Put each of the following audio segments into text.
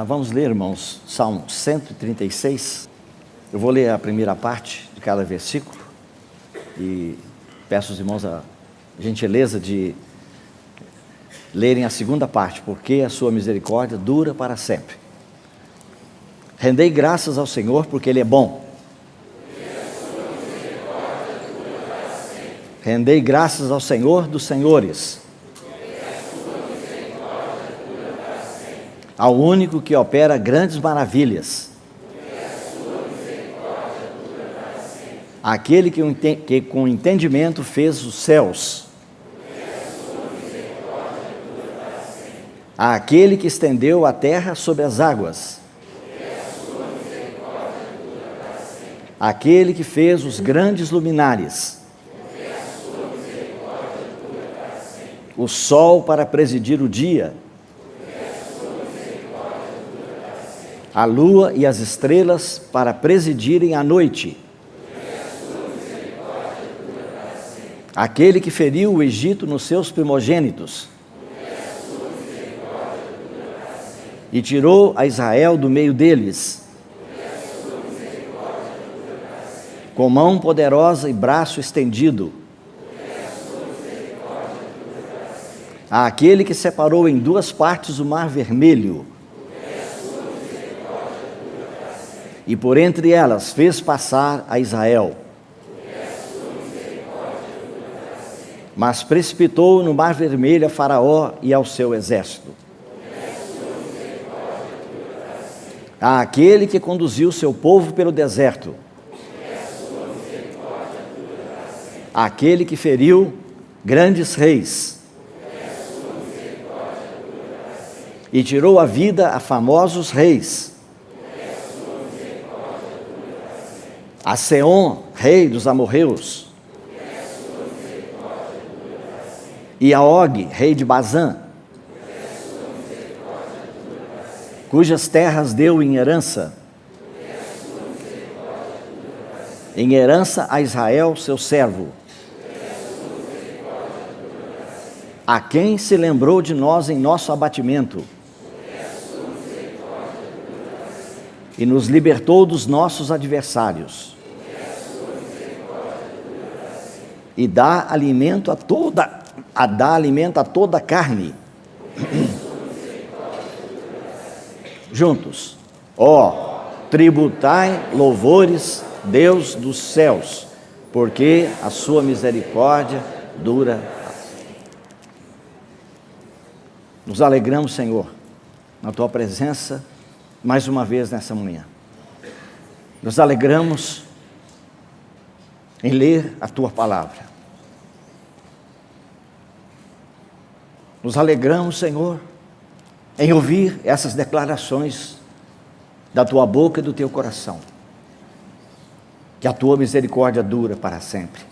Vamos ler, irmãos, Salmo 136. Eu vou ler a primeira parte de cada versículo e peço aos irmãos a gentileza de lerem a segunda parte, porque a sua misericórdia dura para sempre. Rendei graças ao Senhor, porque Ele é bom. Rendei graças ao Senhor dos senhores, ao único que opera grandes maravilhas, aquele que com entendimento fez os céus, aquele que estendeu a terra sobre as águas, aquele que fez os grandes luminares, o sol para presidir o dia, a lua e as estrelas para presidirem a noite, aquele que feriu o Egito nos seus primogênitos e tirou a Israel do meio deles, com mão poderosa e braço estendido, aquele que separou em duas partes o mar vermelho, e por entre elas fez passar a Israel, mas precipitou no mar vermelho a Faraó e ao seu exército, aquele que conduziu seu povo pelo deserto, aquele que feriu grandes reis e tirou a vida a famosos reis, a Seom, rei dos amorreus, e a Og, rei de Bazã, cujas terras deu em herança a Israel, seu servo, a quem se lembrou de nós em nosso abatimento, e nos libertou dos nossos adversários, e dá alimento a toda a carne. Juntos, tributai louvores, Deus dos céus, porque a sua misericórdia dura. Nos alegramos, Senhor, na tua presença, mais uma vez nessa manhã. Nos alegramos em ler a tua palavra. Nos alegramos, Senhor, em ouvir essas declarações da tua boca e do teu coração, que a tua misericórdia dura para sempre,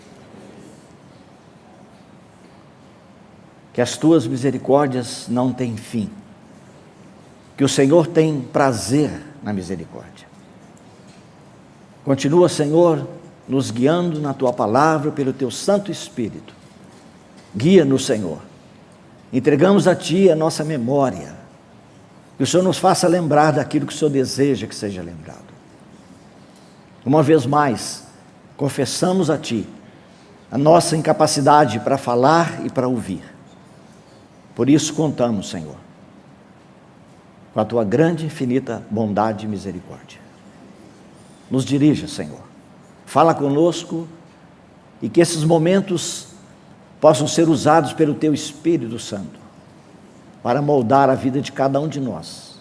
que as tuas misericórdias não têm fim, que o Senhor tem prazer na misericórdia. Continua, Senhor, nos guiando na tua palavra pelo teu Santo Espírito. Guia-nos, Senhor. Entregamos a ti a nossa memória, que o Senhor nos faça lembrar daquilo que o Senhor deseja que seja lembrado. Uma vez mais, confessamos a ti a nossa incapacidade para falar e para ouvir. Por isso contamos, Senhor, com a tua grande, infinita bondade e misericórdia. Nos dirija, Senhor. Fala conosco e que esses momentos possam ser usados pelo teu Espírito Santo para moldar a vida de cada um de nós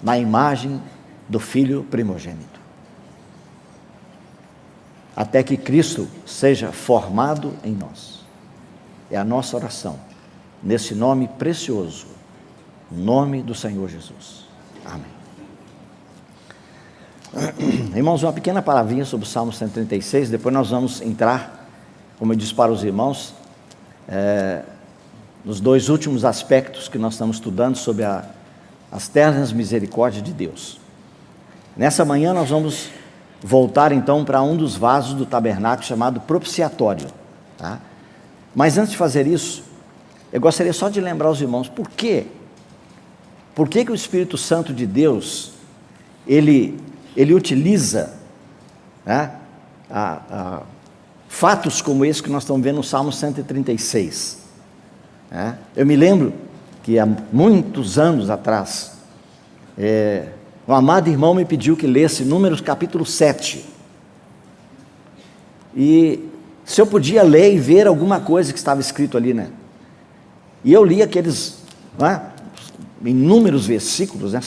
na imagem do Filho primogênito, até que Cristo seja formado em nós. É a nossa oração, nesse nome precioso, o nome do Senhor Jesus. Amém. Irmãos, uma pequena palavrinha sobre o Salmo 136, depois nós vamos entrar, como eu disse para os irmãos, nos dois últimos aspectos que nós estamos estudando sobre as ternas misericórdias de Deus. Nessa manhã nós vamos voltar então para um dos vasos do tabernáculo chamado propiciatório, tá? Mas antes de fazer isso, eu gostaria só de lembrar aos irmãos por que por que o Espírito Santo de Deus, ele utiliza, né, fatos como esse que nós estamos vendo no Salmo 136. Né? Eu me lembro que há muitos anos atrás, um amado irmão me pediu que lesse Números capítulo 7. E se eu podia ler e ver alguma coisa que estava escrito ali, né? E eu li aqueles, né, inúmeros versículos, né?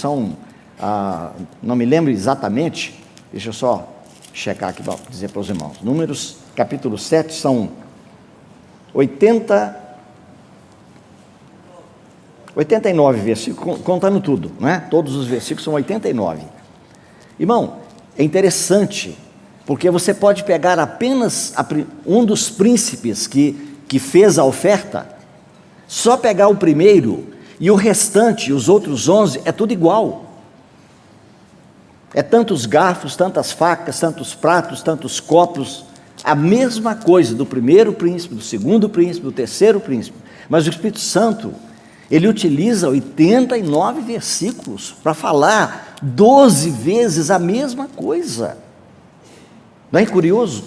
Não me lembro exatamente, deixa eu só checar aqui para dizer para os irmãos. Números capítulo 7 são 89 versículos, contando tudo, né? Todos os versículos são 89. Irmão, é interessante, porque você pode pegar apenas um dos príncipes que fez a oferta, só pegar o primeiro, e o restante, os outros 11, é tudo igual. É tantos garfos, tantas facas, tantos pratos, tantos copos, a mesma coisa do primeiro príncipe, do segundo príncipe, do terceiro príncipe. Mas o Espírito Santo, ele utiliza 89 versículos para falar 12 vezes a mesma coisa. Não é curioso?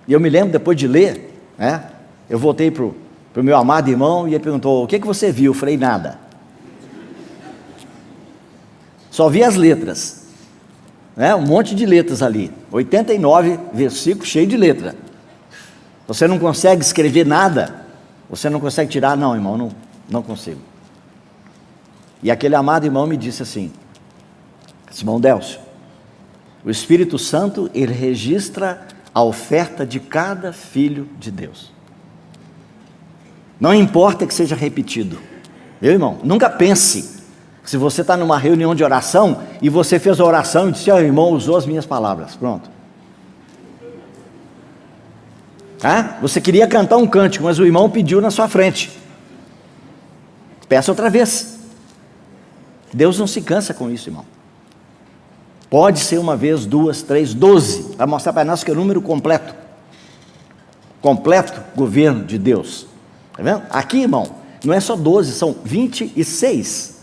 E eu me lembro, depois de ler, né, eu voltei para o meu amado irmão e ele perguntou: o que você viu? Eu falei: nada. Só vi as letras, né, um monte de letras ali, 89 versículos cheios de letra. Você não consegue escrever nada, você não consegue tirar? Não, irmão, não consigo. E aquele amado irmão me disse assim: irmão Délcio, o Espírito Santo, ele registra a oferta de cada filho de Deus. Não importa que seja repetido. Meu irmão, nunca pense, se você está numa reunião de oração, e você fez a oração e disse: o irmão usou as minhas palavras, pronto. Você queria cantar um cântico, mas o irmão pediu na sua frente. Peça outra vez. Deus não se cansa com isso, irmão. Pode ser uma vez, duas, três, 12, para mostrar para nós que é o número completo. Completo governo de Deus. Está vendo? Aqui, irmão, não é só 12, são 26.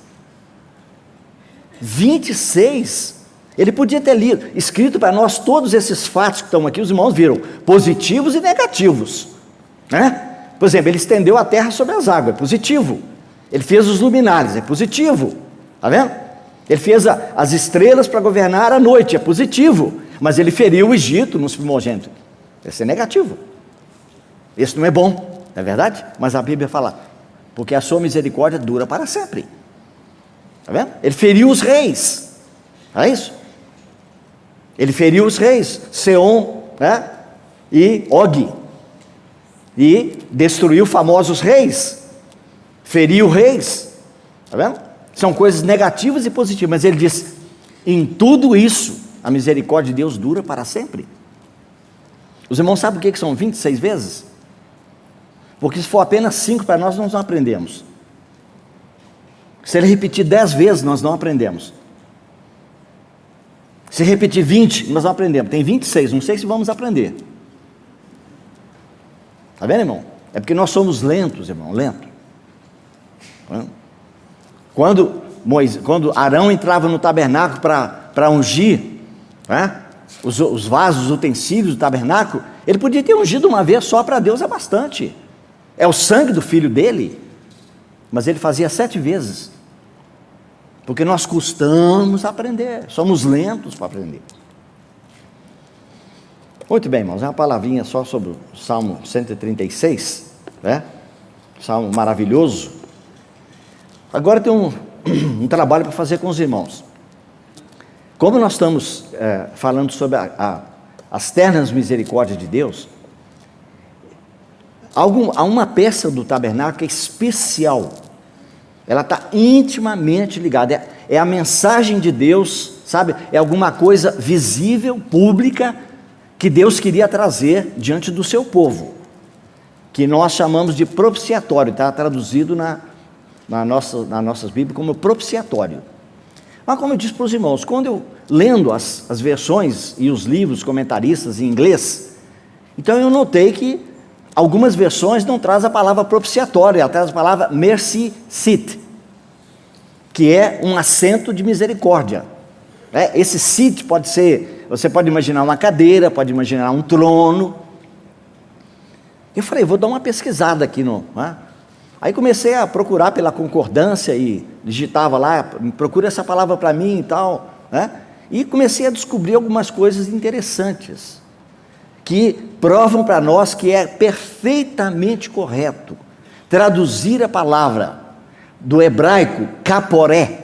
26. Ele podia ter lido, escrito para nós todos esses fatos que estão aqui, os irmãos viram, positivos e negativos, né? Por exemplo, ele estendeu a terra sobre as águas, é positivo. Ele fez os luminares, é positivo. Está vendo? Ele fez as estrelas para governar a noite, é positivo. Mas ele feriu o Egito nos primogênitos, esse é negativo. Esse não é bom, não é verdade? Mas a Bíblia fala: porque a sua misericórdia dura para sempre. Está vendo? Ele feriu os reis, não é isso? Ele feriu os reis, Seom, né, e Og, e destruiu famosos reis, feriu reis. Está vendo? São coisas negativas e positivas, mas ele diz: em tudo isso, a misericórdia de Deus dura para sempre. Os irmãos sabem por que são 26 vezes? Porque se for apenas 5 para nós não aprendemos. Se ele repetir 10 vezes, nós não aprendemos. Se repetir 20, nós não aprendemos. Tem 26, não sei se vamos aprender. Está vendo, irmão? É porque nós somos lentos, irmão, lento. Quando Arão entrava no tabernáculo para ungir, né, os vasos, os utensílios do tabernáculo, ele podia ter ungido uma vez só, para Deus é bastante. É o sangue do filho dele. Mas ele fazia 7 vezes. Porque nós custamos aprender, somos lentos para aprender. Muito bem, irmãos, é uma palavrinha só sobre o Salmo 136, né? Salmo maravilhoso. Agora tem um trabalho para fazer com os irmãos. Como nós estamos falando sobre as ternas misericórdias de Deus, há uma peça do tabernáculo que é especial. Ela está intimamente ligada, é a mensagem de Deus, sabe? É alguma coisa visível, pública, que Deus queria trazer diante do seu povo, que nós chamamos de propiciatório, está traduzido nas nossas Bíblias como propiciatório. Mas como eu disse para os irmãos, quando eu lendo as versões e os livros comentaristas em inglês, então eu notei que algumas versões não trazem a palavra propiciatório, ela traz a palavra mercy seat, que é um assento de misericórdia. Esse sit pode ser, você pode imaginar uma cadeira, pode imaginar um trono. Eu falei, vou dar uma pesquisada aqui Aí comecei a procurar pela concordância e digitava lá, procura essa palavra para mim e tal, e comecei a descobrir algumas coisas interessantes, que provam para nós que é perfeitamente correto traduzir a palavra do hebraico caporé,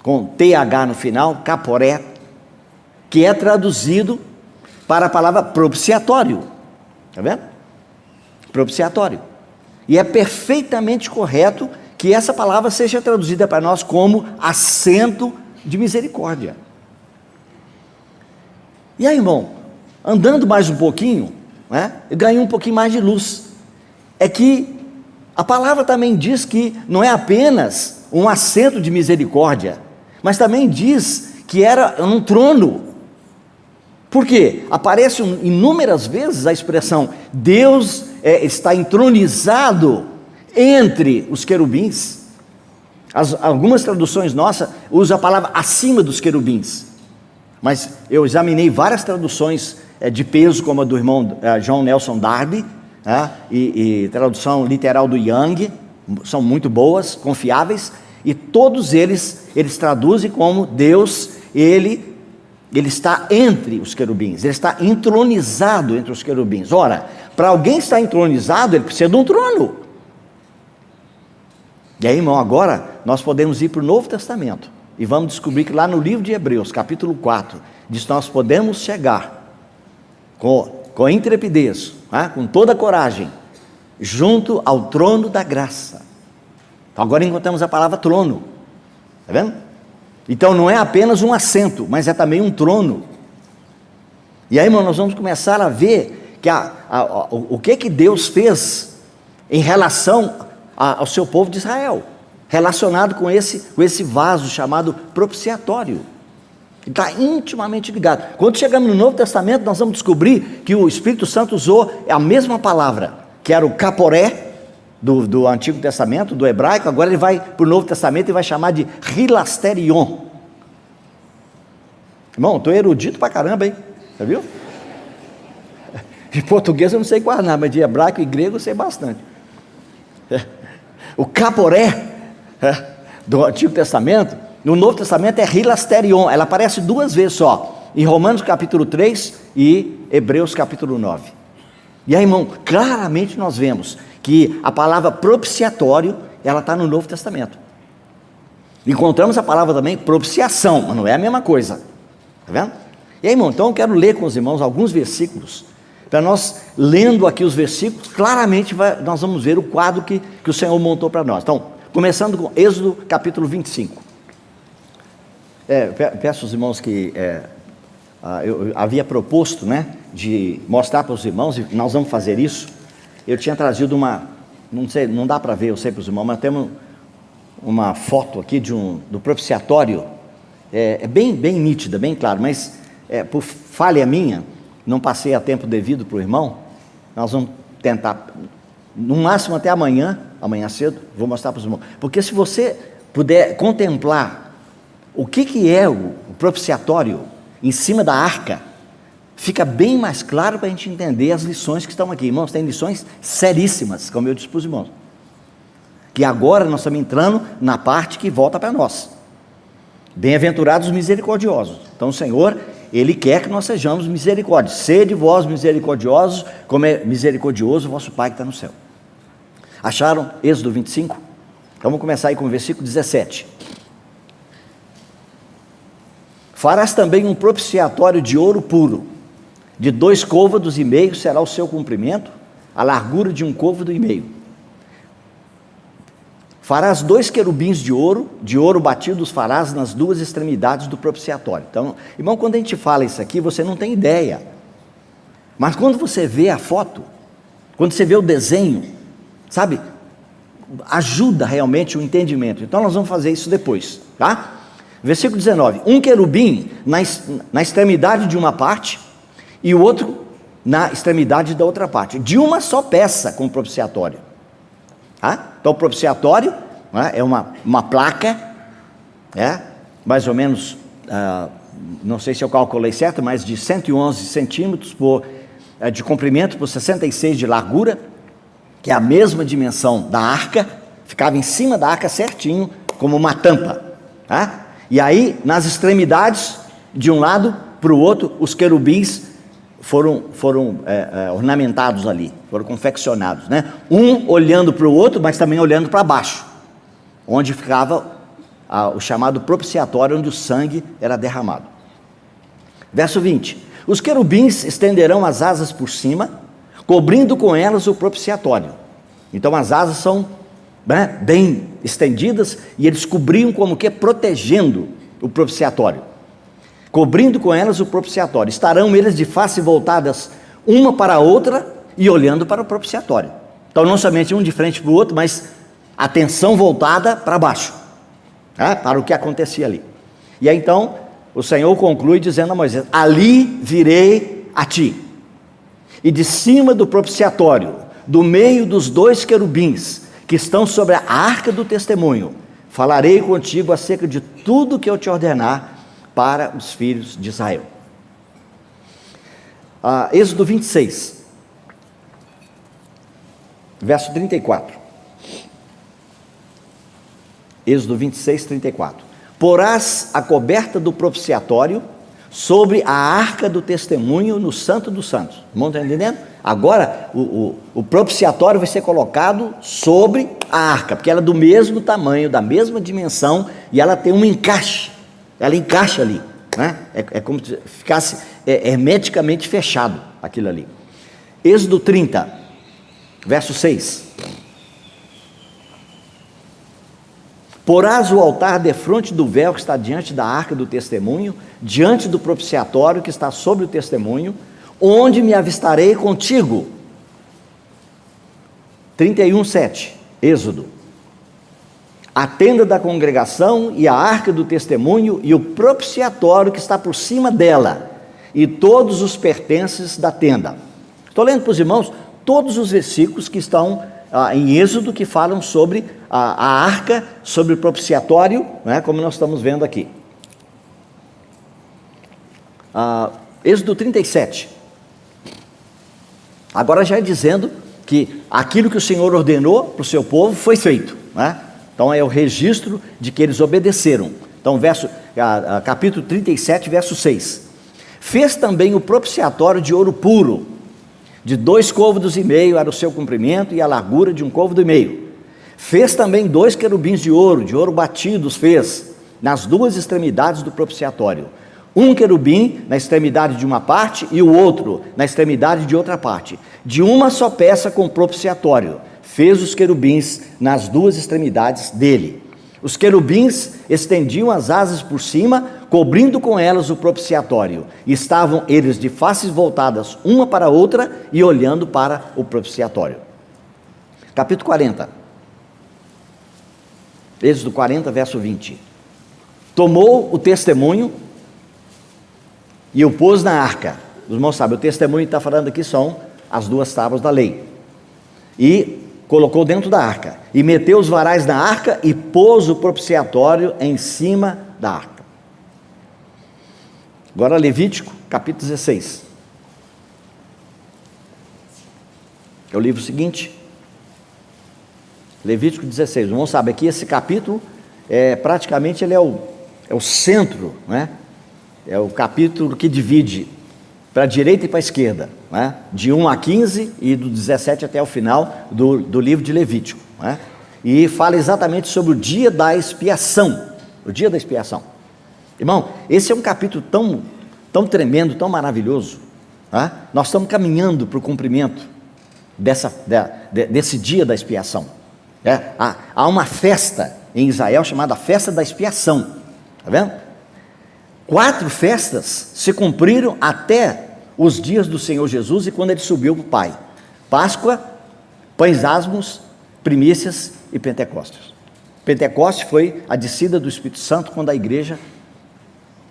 com TH no final, caporé, que é traduzido para a palavra propiciatório, está vendo? Propiciatório. E é perfeitamente correto que essa palavra seja traduzida para nós como assento de misericórdia. E aí, irmão, andando mais um pouquinho, eu ganhei um pouquinho mais de luz. É que a palavra também diz que não é apenas um assento de misericórdia, mas também diz que era um trono. Por quê? Aparece inúmeras vezes a expressão Deus está entronizado entre os querubins. Algumas traduções nossas usam a palavra acima dos querubins, mas eu examinei várias traduções de peso, como a do irmão John Nelson Darby, e tradução literal do Young, são muito boas, confiáveis, e todos eles traduzem como Deus, Ele está entre os querubins, Ele está entronizado entre os querubins. Ora, para alguém estar entronizado, ele precisa de um trono. E aí, irmão, agora nós podemos ir para o Novo Testamento, e vamos descobrir que lá no livro de Hebreus, capítulo 4, diz que nós podemos chegar com intrepidez, com toda a coragem, junto ao trono da graça. Então, agora encontramos a palavra trono, está vendo? Então não é apenas um assento, mas é também um trono. E aí, irmão, nós vamos começar a ver que o que Deus fez em relação ao seu povo de Israel, relacionado com esse vaso chamado propiciatório. Está intimamente ligado. Quando chegamos no Novo Testamento, nós vamos descobrir que o Espírito Santo usou a mesma palavra, que era o caporé do Antigo Testamento, do hebraico. Agora ele vai para o Novo Testamento e vai chamar de hilasterion. Irmão, estou erudito pra caramba, hein? Você viu? De português eu não sei quase nada, mas de hebraico e grego eu sei bastante. O caporé do Antigo Testamento, no Novo Testamento é hilasterion. Ela aparece duas vezes só, em Romanos capítulo 3 e Hebreus capítulo 9. E aí, irmão, claramente nós vemos que a palavra propiciatório, ela está no Novo Testamento. Encontramos a palavra também propiciação, mas não é a mesma coisa, está vendo? E aí, irmão, então eu quero ler com os irmãos alguns versículos, para nós, lendo aqui os versículos, claramente nós vamos ver o quadro que o Senhor montou para nós. Então, começando com Êxodo capítulo 25. Peço aos irmãos que eu havia proposto, de mostrar para os irmãos, e nós vamos fazer isso. Eu tinha trazido não sei, não dá para ver, eu sei para os irmãos, mas temos uma foto aqui do propiciatório, bem nítida, bem claro, mas por falha minha, não passei a tempo devido para o irmão. Nós vamos tentar, no máximo até amanhã cedo, vou mostrar para os irmãos, porque se você puder contemplar o que é o propiciatório em cima da arca, fica bem mais claro para a gente entender as lições que estão aqui. Irmãos, tem lições seríssimas, como eu disse para os irmãos, que agora nós estamos entrando na parte que volta para nós. Bem-aventurados os misericordiosos. Então o Senhor, Ele quer que nós sejamos misericórdios. Sede vós misericordiosos, como é misericordioso o vosso Pai que está no céu. Acharam Êxodo 25? Então vamos começar aí com o versículo 17. Farás também um propiciatório de ouro puro, de 2,5 côvados será o seu comprimento, a largura de 1,5 côvado. Farás 2 querubins de ouro batido os farás nas 2 extremidades do propiciatório. Então, irmão, quando a gente fala isso aqui, você não tem ideia, mas quando você vê a foto, quando você vê o desenho, sabe, ajuda realmente o entendimento. Então nós vamos fazer isso depois, tá? Versículo 19, um querubim na extremidade de uma parte, e o outro na extremidade da outra parte, de uma só peça com o propiciatório. Tá? Então o propiciatório é uma placa mais ou menos, não sei se eu calculei certo, mas de 111 centímetros de comprimento por 66 de largura, que é a mesma dimensão da arca, ficava em cima da arca certinho, como uma tampa. E aí, nas extremidades, de um lado para o outro, os querubins foram ornamentados ali, foram confeccionados, um olhando para o outro, mas também olhando para baixo, onde ficava o chamado propiciatório, onde o sangue era derramado. Verso 20: os querubins estenderão as asas por cima, cobrindo com elas o propiciatório. Então as asas são bem estendidas, e eles cobriam como que protegendo o propiciatório, cobrindo com elas o propiciatório. Estarão eles de face voltadas uma para a outra e olhando para o propiciatório. Então não somente um de frente para o outro, mas atenção voltada para baixo, para o que acontecia ali. E aí então o Senhor conclui dizendo a Moisés: ali virei a ti, e de cima do propiciatório, do meio dos dois querubins que estão sobre a arca do testemunho, falarei contigo acerca de tudo que eu te ordenar para os filhos de Israel. Êxodo 26, verso 34. Êxodo 26, 34. Porás a coberta do propiciatório sobre a arca do testemunho no Santo dos Santos. Irmão, está entendendo? Agora o propiciatório vai ser colocado sobre a arca, porque ela é do mesmo tamanho, da mesma dimensão, e ela tem um encaixe, ela encaixa ali, é como se ficasse hermeticamente fechado aquilo ali. Êxodo 30, verso 6. Porás o altar defronte do véu que está diante da arca do testemunho, diante do propiciatório que está sobre o testemunho, onde me avistarei contigo. 31, 7, Êxodo. A tenda da congregação e a arca do testemunho e o propiciatório que está por cima dela, e todos os pertences da tenda. Estou lendo para os irmãos todos os versículos que estão em Êxodo, que falam sobre a arca, sobre o propiciatório, como nós estamos vendo aqui. Êxodo 37, agora já é dizendo que aquilo que o Senhor ordenou para o seu povo foi feito, então é o registro de que eles obedeceram. Então capítulo 37, verso 6. Fez também o propiciatório de ouro puro, de 2 côvados e meio era o seu comprimento, e a largura de 1 côvado e meio. Fez também 2 querubins de ouro batidos fez, nas 2 extremidades do propiciatório. Um querubim na extremidade de uma parte, e o outro na extremidade de outra parte. De uma só peça com o propiciatório, fez os querubins nas 2 extremidades dele. Os querubins estendiam as asas por cima, cobrindo com elas o propiciatório. E estavam eles de faces voltadas uma para a outra e olhando para o propiciatório. Capítulo 40. Êxodo 40, verso 20. Tomou o testemunho e o pôs na arca. Os irmãos sabem, o testemunho que está falando aqui são as 2 tábuas da lei. E colocou dentro da arca, e meteu os varais na arca, e pôs o propiciatório em cima da arca. Agora Levítico, capítulo 16. É o livro seguinte, Levítico 16. Vamos saber aqui, esse capítulo, praticamente ele é o centro, é o capítulo que divide para a direita e para a esquerda, de 1 a 15 e do 17 até o final do livro de Levítico, e fala exatamente sobre o dia da expiação, o dia da expiação. Irmão, esse é um capítulo tão tremendo, tão maravilhoso, nós estamos caminhando para o cumprimento desse dia da expiação. Há uma festa em Israel chamada Festa da Expiação, está vendo? 4 festas se cumpriram até os dias do Senhor Jesus e quando ele subiu para o Pai: Páscoa, Pães Asmos, Primícias e Pentecostes. Pentecostes foi a descida do Espírito Santo quando a igreja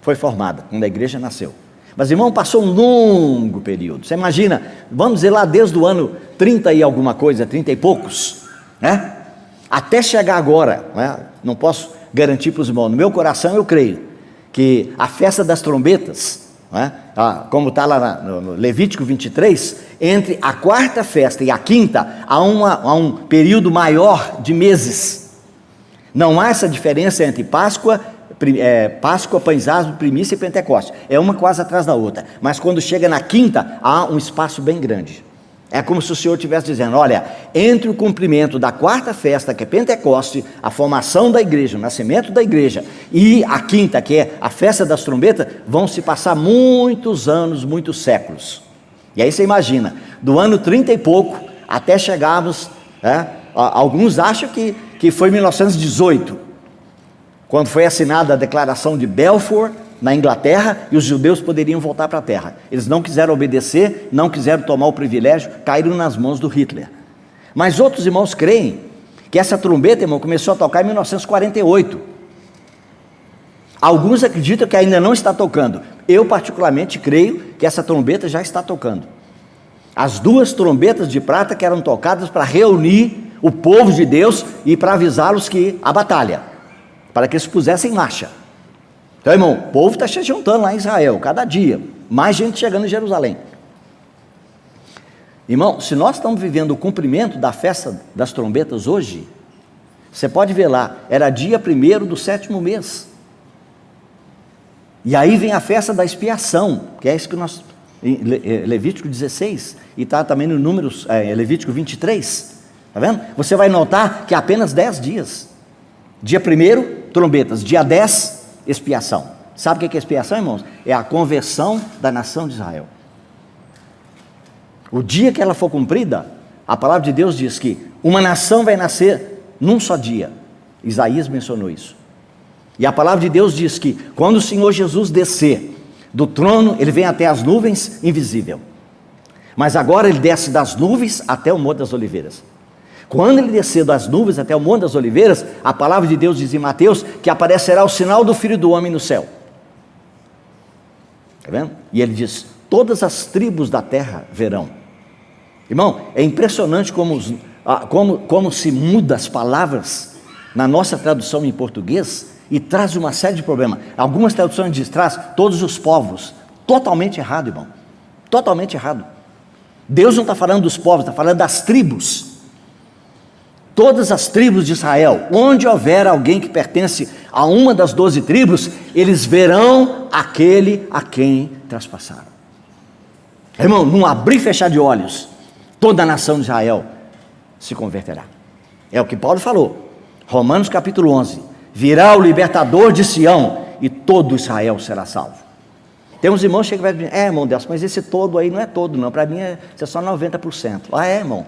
foi formada, quando a igreja nasceu. Mas, irmão, passou um longo período. Você imagina, vamos dizer lá desde o ano 30 e alguma coisa, 30 e poucos, até chegar agora, né? Não posso garantir para os irmãos, no meu coração eu creio que a festa das trombetas, né? Como está lá no Levítico 23, entre a quarta festa e a quinta, há um período maior de meses. Não há essa diferença entre Páscoa, Pães Asmos, Primícia e Pentecostes. É uma quase atrás da outra. Mas quando chega na quinta, há um espaço bem grande. É como se o Senhor estivesse dizendo, olha, entre o cumprimento da quarta festa, que é Pentecoste, a formação da igreja, o nascimento da igreja, e a quinta, que é a festa das trombetas, vão se passar muitos anos, muitos séculos. E aí você imagina, do ano 30 e pouco, até chegarmos, alguns acham que foi 1918, quando foi assinada a Declaração de Balfour, na Inglaterra, e os judeus poderiam voltar para a terra. Eles não quiseram obedecer, não quiseram tomar o privilégio, caíram nas mãos do Hitler. Mas outros irmãos creem que essa trombeta, irmão, começou a tocar em 1948. Alguns acreditam que ainda não está tocando. Eu particularmente creio que essa trombeta já está tocando. As duas trombetas de prata que eram tocadas para reunir o povo de Deus e para avisá-los que a batalha, para que eles pusessem em marcha. Então, irmão, o povo está se juntando lá em Israel, cada dia, mais gente chegando em Jerusalém. Irmão, se nós estamos vivendo o cumprimento da festa das trombetas hoje, você pode ver lá, era dia 1º do 7º mês. E aí vem a festa da expiação, que é isso que nós, em Levítico 16, e está também no Números, Levítico 23, está vendo? Você vai notar que há apenas 10 dias. Dia 1º, trombetas, dia 10, expiação. Sabe o que é expiação, irmãos? É a conversão da nação de Israel. O dia que ela for cumprida, a palavra de Deus diz que uma nação vai nascer num só dia. Isaías mencionou isso. E a palavra de Deus diz que quando o Senhor Jesus descer do trono, ele vem até as nuvens invisível. Mas agora ele desce das nuvens até o Monte das Oliveiras. Quando ele descer das nuvens até o Monte das Oliveiras, a palavra de Deus diz em Mateus que aparecerá o sinal do Filho do Homem no céu. Está vendo? E ele diz, todas as tribos da terra verão. Irmão, é impressionante como se muda as palavras na nossa tradução em português e traz uma série de problemas. Algumas traduções dizem, traz todos os povos. Totalmente errado, irmão. Totalmente errado. Deus não está falando dos povos, está falando das tribos. Todas as tribos de Israel, onde houver alguém que pertence a uma das 12 tribos, eles verão aquele a quem traspassaram. Irmão, num abrir e fechar de olhos, toda a nação de Israel se converterá. É o que Paulo falou, Romanos capítulo 11, virá o libertador de Sião e todo Israel será salvo. Tem uns irmãos que chegam e dizem, irmão Deus, mas esse todo aí não é todo não, para mim é só 90%. Irmão.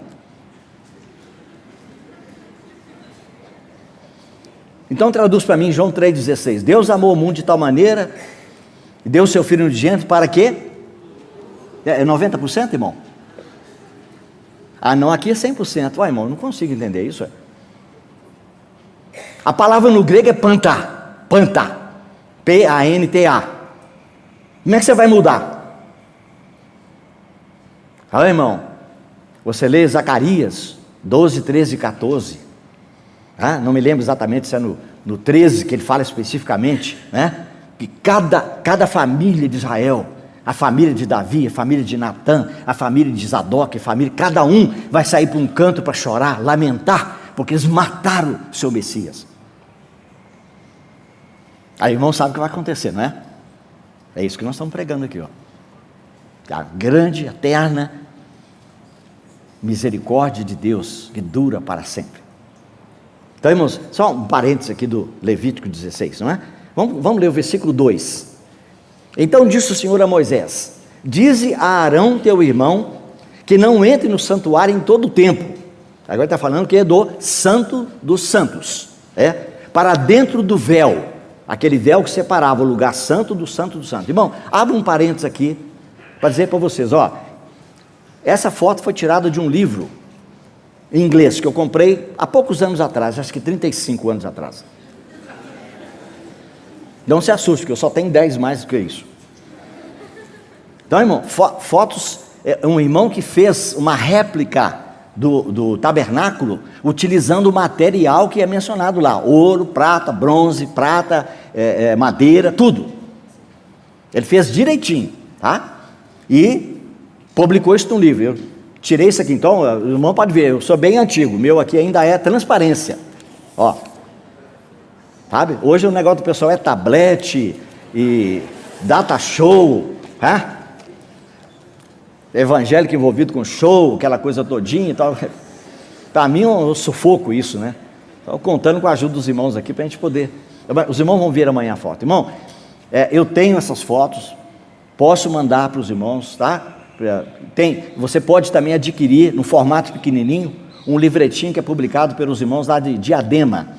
Então traduz para mim João 3,16, Deus amou o mundo de tal maneira, e deu o seu Filho unigênito para quê? É 90%, irmão? Não, aqui é 100%. Irmão, não consigo entender isso. A palavra no grego é panta, P-A-N-T-A. Como é que você vai mudar? Irmão, você lê Zacarias 12, 13 e 14, não me lembro exatamente se é no 13 que ele fala especificamente, né? Que cada família de Israel, a família de Davi, a família de Natã, a família de Zadok, cada um vai sair para um canto para chorar, lamentar, porque eles mataram o seu Messias. Aí o irmão sabe o que vai acontecer, não é? É isso que nós estamos pregando aqui, ó. A grande, eterna misericórdia de Deus que dura para sempre. Então, irmãos, só um parênteses aqui do Levítico 16, não é? Vamos ler o versículo 2. Então disse o Senhor a Moisés, dize a Arão teu irmão, que não entre no santuário em todo o tempo. Agora está falando que é do santo dos santos, para dentro do véu, aquele véu que separava o lugar santo do santo do santo. Irmão, abre um parênteses aqui, para dizer para vocês, essa foto foi tirada de um livro em inglês, que eu comprei há poucos anos atrás, acho que 35 anos atrás. Não se assuste, porque eu só tenho 10 mais do que isso. Então, irmão, fotos, um irmão que fez uma réplica do tabernáculo, utilizando o material que é mencionado lá: ouro, prata, bronze, madeira, tudo. Ele fez direitinho, tá? E publicou isso num livro. Eu tirei isso aqui, então o irmão pode ver, eu sou bem antigo, o meu aqui ainda é transparência, ó, sabe? Hoje o negócio do pessoal é tablet e data show, tá? Evangélico envolvido com show, aquela coisa todinha e tal. Para mim eu sufoco isso, né? Estou contando com a ajuda dos irmãos aqui para a gente poder. Os irmãos vão ver amanhã a foto. Irmão, eu tenho essas fotos, posso mandar para os irmãos, tá? Você pode também adquirir no formato pequenininho um livretinho que é publicado pelos irmãos lá de Diadema.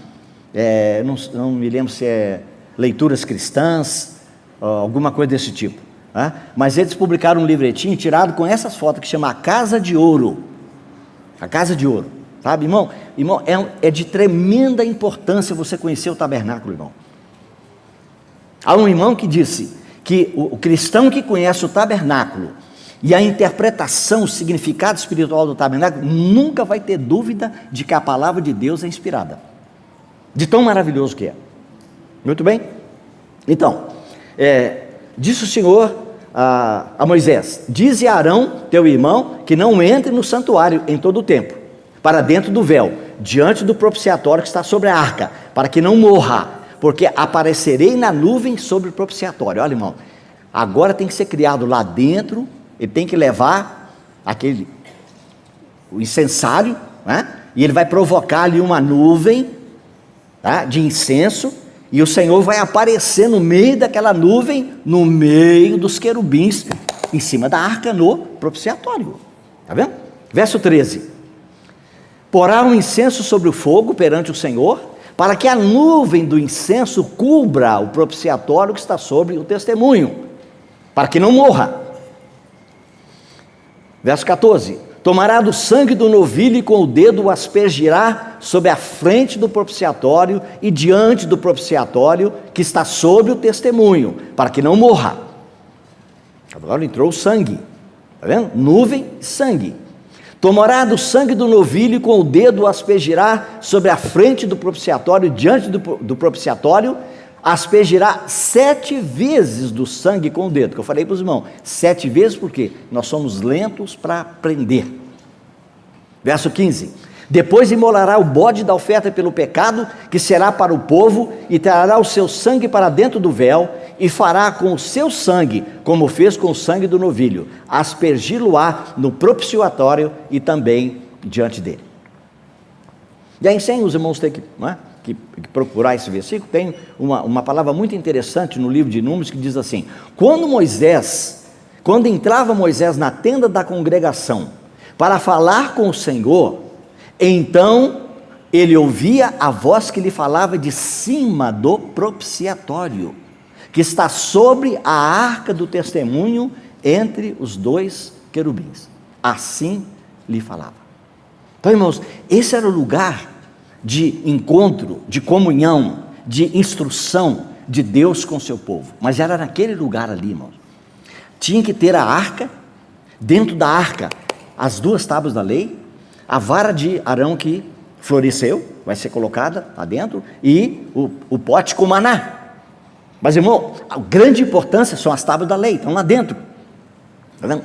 Não me lembro se é Leituras Cristãs, alguma coisa desse tipo. Mas eles publicaram um livretinho tirado com essas fotos que chama A Casa de Ouro. A Casa de Ouro, sabe, irmão? Irmão, é de tremenda importância você conhecer o tabernáculo, irmão. Há um irmão que disse que o cristão que conhece o tabernáculo e a interpretação, o significado espiritual do tabernáculo, nunca vai ter dúvida de que a palavra de Deus é inspirada, de tão maravilhoso que é. Muito bem? Então, disse o Senhor a Moisés: dize a Arão, teu irmão, que não entre no santuário em todo o tempo, para dentro do véu, diante do propiciatório que está sobre a arca, para que não morra, porque aparecerei na nuvem sobre o propiciatório. Olha, irmão, agora tem que ser criado lá dentro, ele tem que levar o incensário, né? E ele vai provocar ali uma nuvem, tá, de incenso, e o Senhor vai aparecer no meio daquela nuvem, no meio dos querubins, em cima da arca, no propiciatório. Está vendo? Verso 13: porá um incenso sobre o fogo perante o Senhor, para que a nuvem do incenso cubra o propiciatório que está sobre o testemunho, para que não morra. Verso 14: tomará do sangue do novilho e com o dedo o aspergirá sobre a frente do propiciatório e diante do propiciatório que está sobre o testemunho, para que não morra. Agora entrou o sangue, está vendo? Nuvem e sangue. Tomará do sangue do novilho e com o dedo o aspergirá sobre a frente do propiciatório, diante do propiciatório, aspergirá 7 vezes do sangue com o dedo, que eu falei para os irmãos, 7 vezes porque nós somos lentos para aprender. Verso 15: depois imolará o bode da oferta pelo pecado, que será para o povo, e trará o seu sangue para dentro do véu, e fará com o seu sangue, como fez com o sangue do novilho, aspergi-lo-á no propiciatório e também diante dele. E aí, sem os irmãos têm que procurar esse versículo, tem uma palavra muito interessante no livro de Números que diz assim: quando entrava Moisés na tenda da congregação para falar com o Senhor, então ele ouvia a voz que lhe falava de cima do propiciatório, que está sobre a arca do testemunho, entre os 2 querubins. Assim lhe falava. Então, irmãos, esse era o lugar de encontro, de comunhão, de instrução de Deus com o seu povo. Mas era naquele lugar ali, irmãos. Tinha que ter a arca, dentro da arca as 2 tábuas da lei, a vara de Arão que floresceu, vai ser colocada lá dentro, e o pote com maná. Mas, irmão, a grande importância são as tábuas da lei, estão lá dentro. Tá vendo?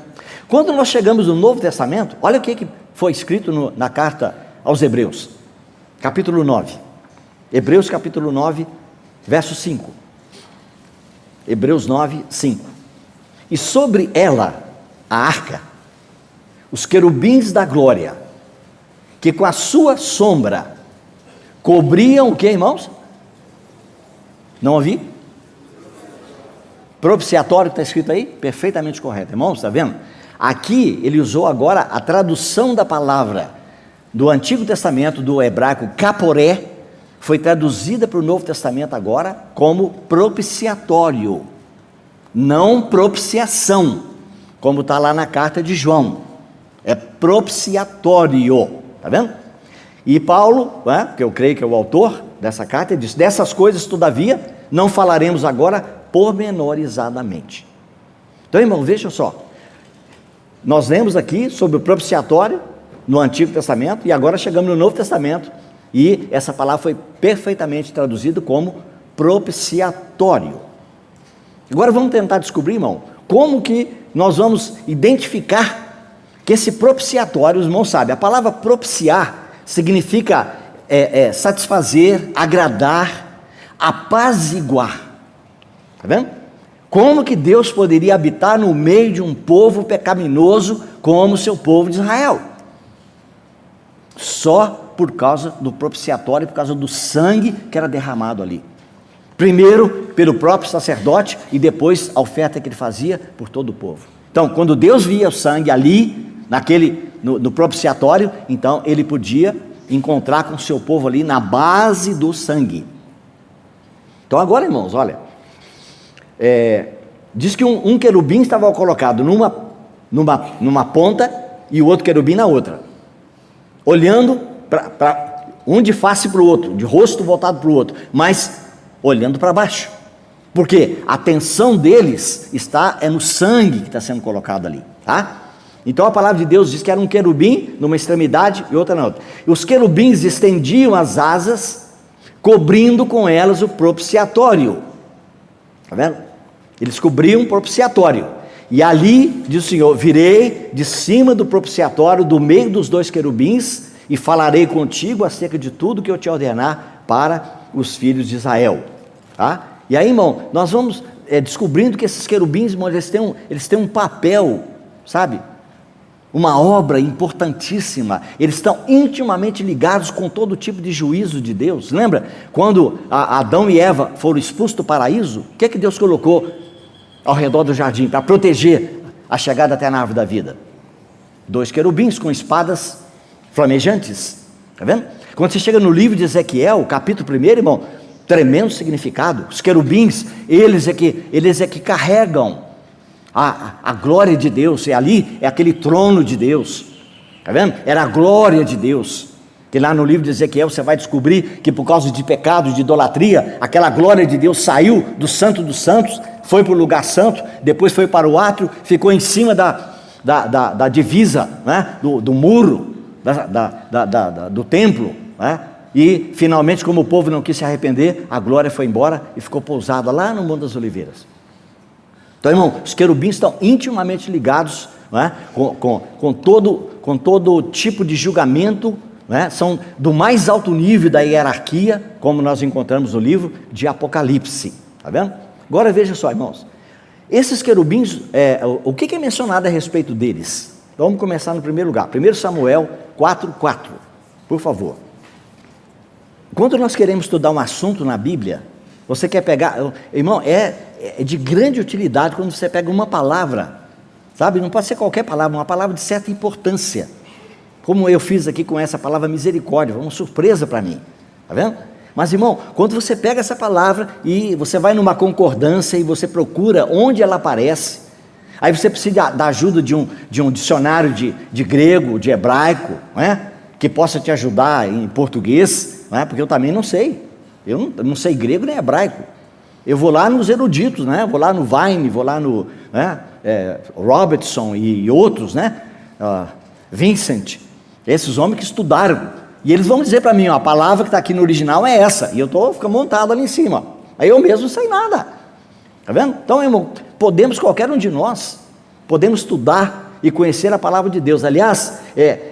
Quando nós chegamos no Novo Testamento, olha o que foi escrito na carta aos Hebreus, capítulo 9. Hebreus capítulo 9, verso 5. Hebreus 9, 5. E sobre ela, a arca, os querubins da glória, que com a sua sombra cobriam o que, irmãos? Não ouvi? Propiciatório que está escrito aí? Perfeitamente correto, irmãos, está vendo? Aqui ele usou agora a tradução da palavra do Antigo Testamento, do hebraico caporé, foi traduzida para o Novo Testamento agora como propiciatório, não propiciação, como está lá na carta de João, é propiciatório, está vendo? E Paulo, que eu creio que é o autor dessa carta, ele diz: dessas coisas, todavia, não falaremos agora pormenorizadamente. Então, irmão, veja só, nós lemos aqui sobre o propiciatório, no Antigo Testamento e agora chegamos no Novo Testamento e essa palavra foi perfeitamente traduzida como propiciatório. Agora vamos tentar descobrir, irmão, como que nós vamos identificar que esse propiciatório, os irmãos sabem, a palavra propiciar significa satisfazer, agradar, apaziguar. Está vendo? Como que Deus poderia habitar no meio de um povo pecaminoso como o seu povo de Israel? Só por causa do propiciatório, por causa do sangue que era derramado ali. Primeiro pelo próprio sacerdote e depois a oferta que ele fazia por todo o povo. Então, quando Deus via o sangue ali, no propiciatório, então ele podia encontrar com o seu povo ali na base do sangue. Então agora, irmãos, olha, diz que um querubim estava colocado numa ponta e o outro querubim na outra, olhando para um de face para o outro, de rosto voltado para o outro, mas olhando para baixo, porque a atenção deles está no sangue que está sendo colocado ali, tá? Então a palavra de Deus diz que era um querubim numa extremidade e outra na outra. E os querubins estendiam as asas, cobrindo com elas o propiciatório. Está vendo? Eles cobriam o propiciatório. E ali, diz o Senhor, virei de cima do propiciatório, do meio dos dois querubins, e falarei contigo acerca de tudo que eu te ordenar para os filhos de Israel. Tá? E aí, irmão, nós vamos descobrindo que esses querubins, irmão, eles têm um papel, sabe? Uma obra importantíssima. Eles estão intimamente ligados com todo tipo de juízo de Deus. Lembra quando Adão e Eva foram expulsos do paraíso? O que é que Deus colocou ao redor do jardim para proteger a chegada até a árvore da vida? 2 querubins com espadas flamejantes. Está vendo? Quando você chega no livro de Ezequiel, capítulo 1, irmão, tremendo significado. Os querubins, eles é que carregam a glória de Deus. E ali é aquele trono de Deus. Está vendo? Era a glória de Deus. Que lá no livro de Ezequiel você vai descobrir que por causa de pecado, de idolatria, aquela glória de Deus saiu do Santo dos Santos, foi para o lugar santo, depois foi para o átrio, ficou em cima da divisa, né? do muro do templo, né? E finalmente, como o povo não quis se arrepender, a glória foi embora e ficou pousada lá no Monte das Oliveiras. Então, irmão, os querubins estão intimamente ligados, né? com todo tipo de julgamento, né? São do mais alto nível da hierarquia, como nós encontramos no livro de Apocalipse. Está vendo? Agora veja só, irmãos, esses querubins, o que é mencionado a respeito deles? Então, vamos começar no primeiro lugar, 1 Samuel 4:4, por favor. Quando nós queremos estudar um assunto na Bíblia, você quer pegar, irmão, é de grande utilidade quando você pega uma palavra, sabe? Não pode ser qualquer palavra, uma palavra de certa importância, como eu fiz aqui com essa palavra misericórdia, uma surpresa para mim, está vendo? Mas, irmão, quando você pega essa palavra e você vai numa concordância e você procura onde ela aparece, aí você precisa da ajuda de um dicionário de grego, de hebraico, né? Que possa te ajudar em português, né? Porque eu também não sei, eu não sei grego nem hebraico. Eu vou lá nos eruditos, né? Vou lá no Vine, vou lá no Robertson e outros, né? Vincent, esses homens que estudaram, e eles vão dizer para mim, ó, a palavra que está aqui no original é essa, e eu fico montado ali em cima, ó. Aí eu mesmo não sei nada, tá vendo? Então, irmão, qualquer um de nós, podemos estudar e conhecer a palavra de Deus. Aliás,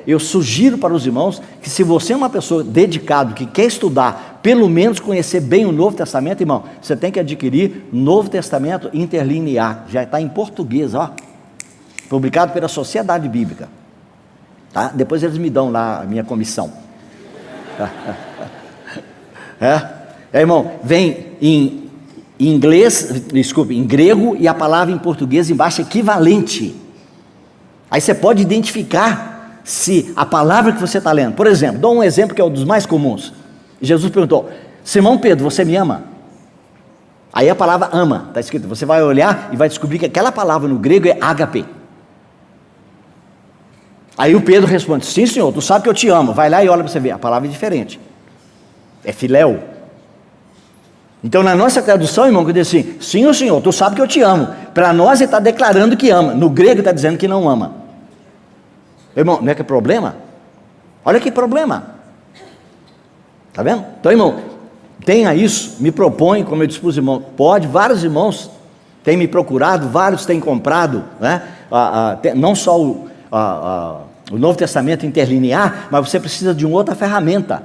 eu sugiro para os irmãos que se você é uma pessoa dedicada, que quer estudar, pelo menos conhecer bem o Novo Testamento, irmão, você tem que adquirir Novo Testamento Interlinear, já está em português, ó, publicado pela Sociedade Bíblica, tá? Depois eles me dão lá a minha comissão. Irmão, vem em inglês, desculpe, em grego, e a palavra em português embaixo equivalente. Aí você pode identificar se a palavra que você está lendo, por exemplo, dou um exemplo que é um dos mais comuns. Jesus perguntou: Simão Pedro, você me ama? Aí a palavra ama, está escrito, você vai olhar e vai descobrir que aquela palavra no grego é ágape. Aí o Pedro responde: sim, Senhor, tu sabe que eu te amo. Vai lá e olha para você ver, a palavra é diferente, é filéu. Então na nossa tradução, irmão, que diz assim: sim, Senhor, tu sabe que eu te amo. Para nós ele está declarando que ama, no grego está dizendo que não ama. Irmão, não é que é problema? Olha que problema. Está vendo? Então, irmão, tenha isso, me propõe, como eu disse para os irmãos, pode, vários irmãos têm me procurado, vários têm comprado, né? Não só o Novo Testamento interlinear, mas você precisa de uma outra ferramenta,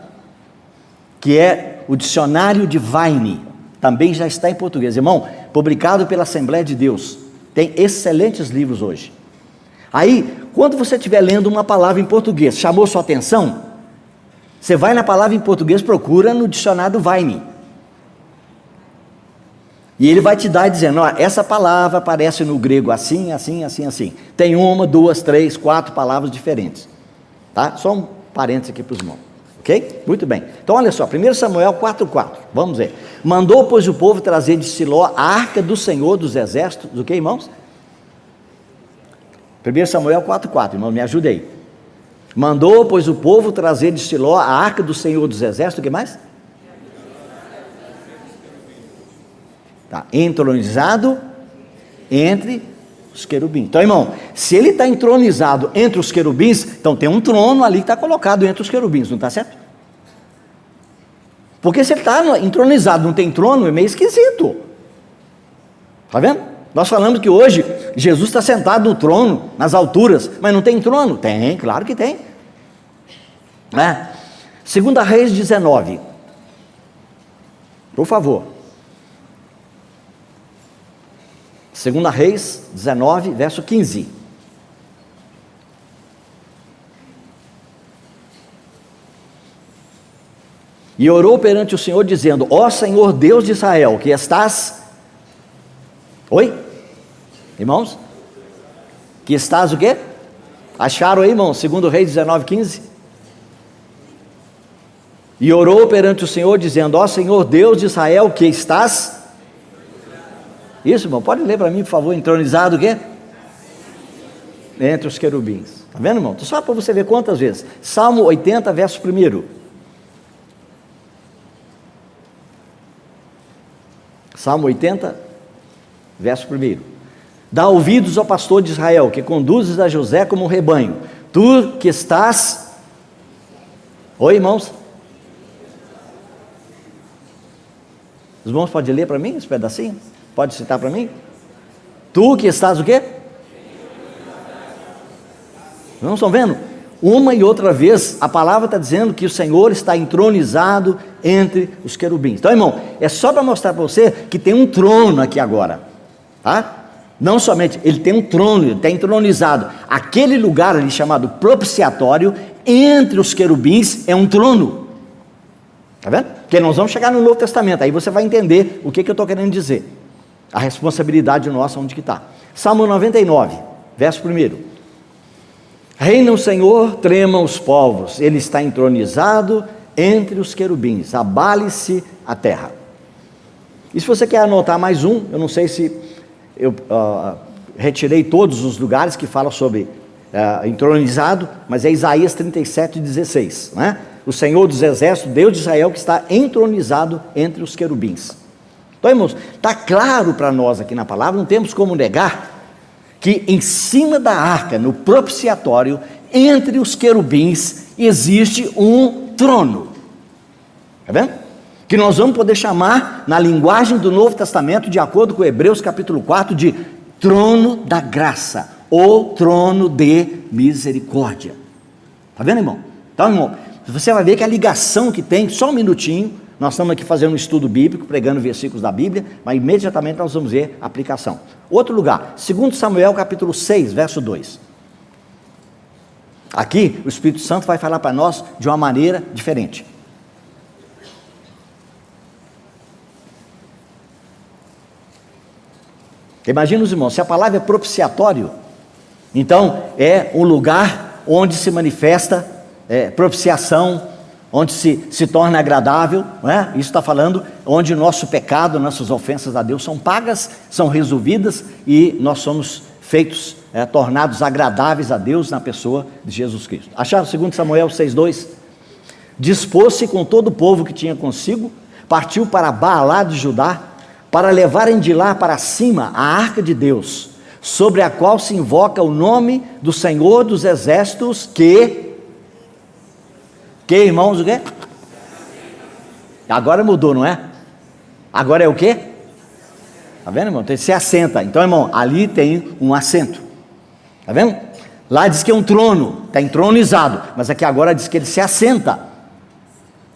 que é o dicionário de Vine, também já está em português, irmão, publicado pela Assembleia de Deus, tem excelentes livros hoje. Aí, quando você estiver lendo uma palavra em português, chamou sua atenção, você vai na palavra em português, procura no dicionário do Vine, e ele vai te dar dizendo, ó, essa palavra aparece no grego assim, assim, assim, assim, tem 1, 2, 3, 4 palavras diferentes, tá? Só um parênteses aqui para os irmãos, ok? Muito bem, então olha só, 1 Samuel 4,4, vamos ver, mandou pois o povo trazer de Siló a arca do Senhor dos exércitos, do que, irmãos? 1 Samuel 4,4, irmão, me ajude aí. Mandou pois o povo trazer de Siló a arca do Senhor dos exércitos, o que mais? Tá, entronizado entre os querubins. Então, irmão, se ele está entronizado entre os querubins, então tem um trono ali que está colocado entre os querubins, não está certo? Porque se ele está entronizado, não tem trono, é meio esquisito. Está vendo? Nós falamos que hoje Jesus está sentado no trono, nas alturas, mas não tem trono? Tem, claro que tem. 2 Reis 19, por favor. 2 Reis 19, verso 15. E orou perante o Senhor, dizendo, ó Senhor Deus de Israel, que estás... Oi? Irmãos? Que estás o quê? Acharam aí, irmãos? 2 Reis 19, 15. E orou perante o Senhor, dizendo, ó Senhor Deus de Israel, que estás... Isso, irmão, pode ler para mim, por favor, entronizado o quê? Entre os querubins. Está vendo, irmão? Só para você ver quantas vezes. Salmo 80, verso 1. Salmo 80, verso 1. Dá ouvidos ao pastor de Israel, que conduzes a José como um rebanho. Tu que estás... Oi, irmãos? Os irmãos podem ler para mim esse pedacinho? Pode citar para mim? Tu que estás o quê? Não estão vendo? Uma e outra vez a palavra está dizendo que o Senhor está entronizado entre os querubins. Então, irmão, é só para mostrar para você que tem um trono aqui agora, tá? Não somente, ele tem um trono, ele está entronizado. Aquele lugar ali chamado propiciatório, entre os querubins, é um trono. Está vendo? Porque nós vamos chegar no Novo Testamento, aí você vai entender o que eu estou querendo dizer. A responsabilidade nossa, onde que está. Salmo 99, verso 1. Reina o Senhor, tremam os povos, ele está entronizado entre os querubins, abale-se a terra. E se você quer anotar mais um, eu não sei se eu retirei todos os lugares que falam sobre entronizado, mas é Isaías 37:16, né? O Senhor dos exércitos, Deus de Israel, que está entronizado entre os querubins. Então, irmãos, está claro para nós aqui na palavra, não temos como negar, que em cima da arca, no propiciatório, entre os querubins, existe um trono. Está vendo? Que nós vamos poder chamar, na linguagem do Novo Testamento, de acordo com Hebreus capítulo 4, de trono da graça, ou trono de misericórdia. Está vendo, irmão? Então, irmão, você vai ver que a ligação que tem, só um minutinho, nós estamos aqui fazendo um estudo bíblico, pregando versículos da Bíblia, mas imediatamente nós vamos ver a aplicação. Outro lugar, 2 Samuel capítulo 6, verso 2. Aqui, o Espírito Santo vai falar para nós de uma maneira diferente. Imagina os irmãos, se a palavra é propiciatório, então é um lugar onde se manifesta propiciação, onde se torna agradável, não é? Isso está falando onde o nosso pecado, nossas ofensas a Deus são pagas, são resolvidas e nós somos feitos, tornados agradáveis a Deus na pessoa de Jesus Cristo. Acharam 2 Samuel 6,2? Dispôs-se com todo o povo que tinha consigo, partiu para Baalá de Judá, para levarem de lá para cima a arca de Deus, sobre a qual se invoca o nome do Senhor dos exércitos, que Que, irmãos, o quê? Agora mudou, não é? Agora é o quê? Tá vendo, irmão? Então, se assenta. Então, irmão, ali tem um assento. Tá vendo? Lá diz que é um trono, está entronizado, mas aqui agora diz que ele se assenta.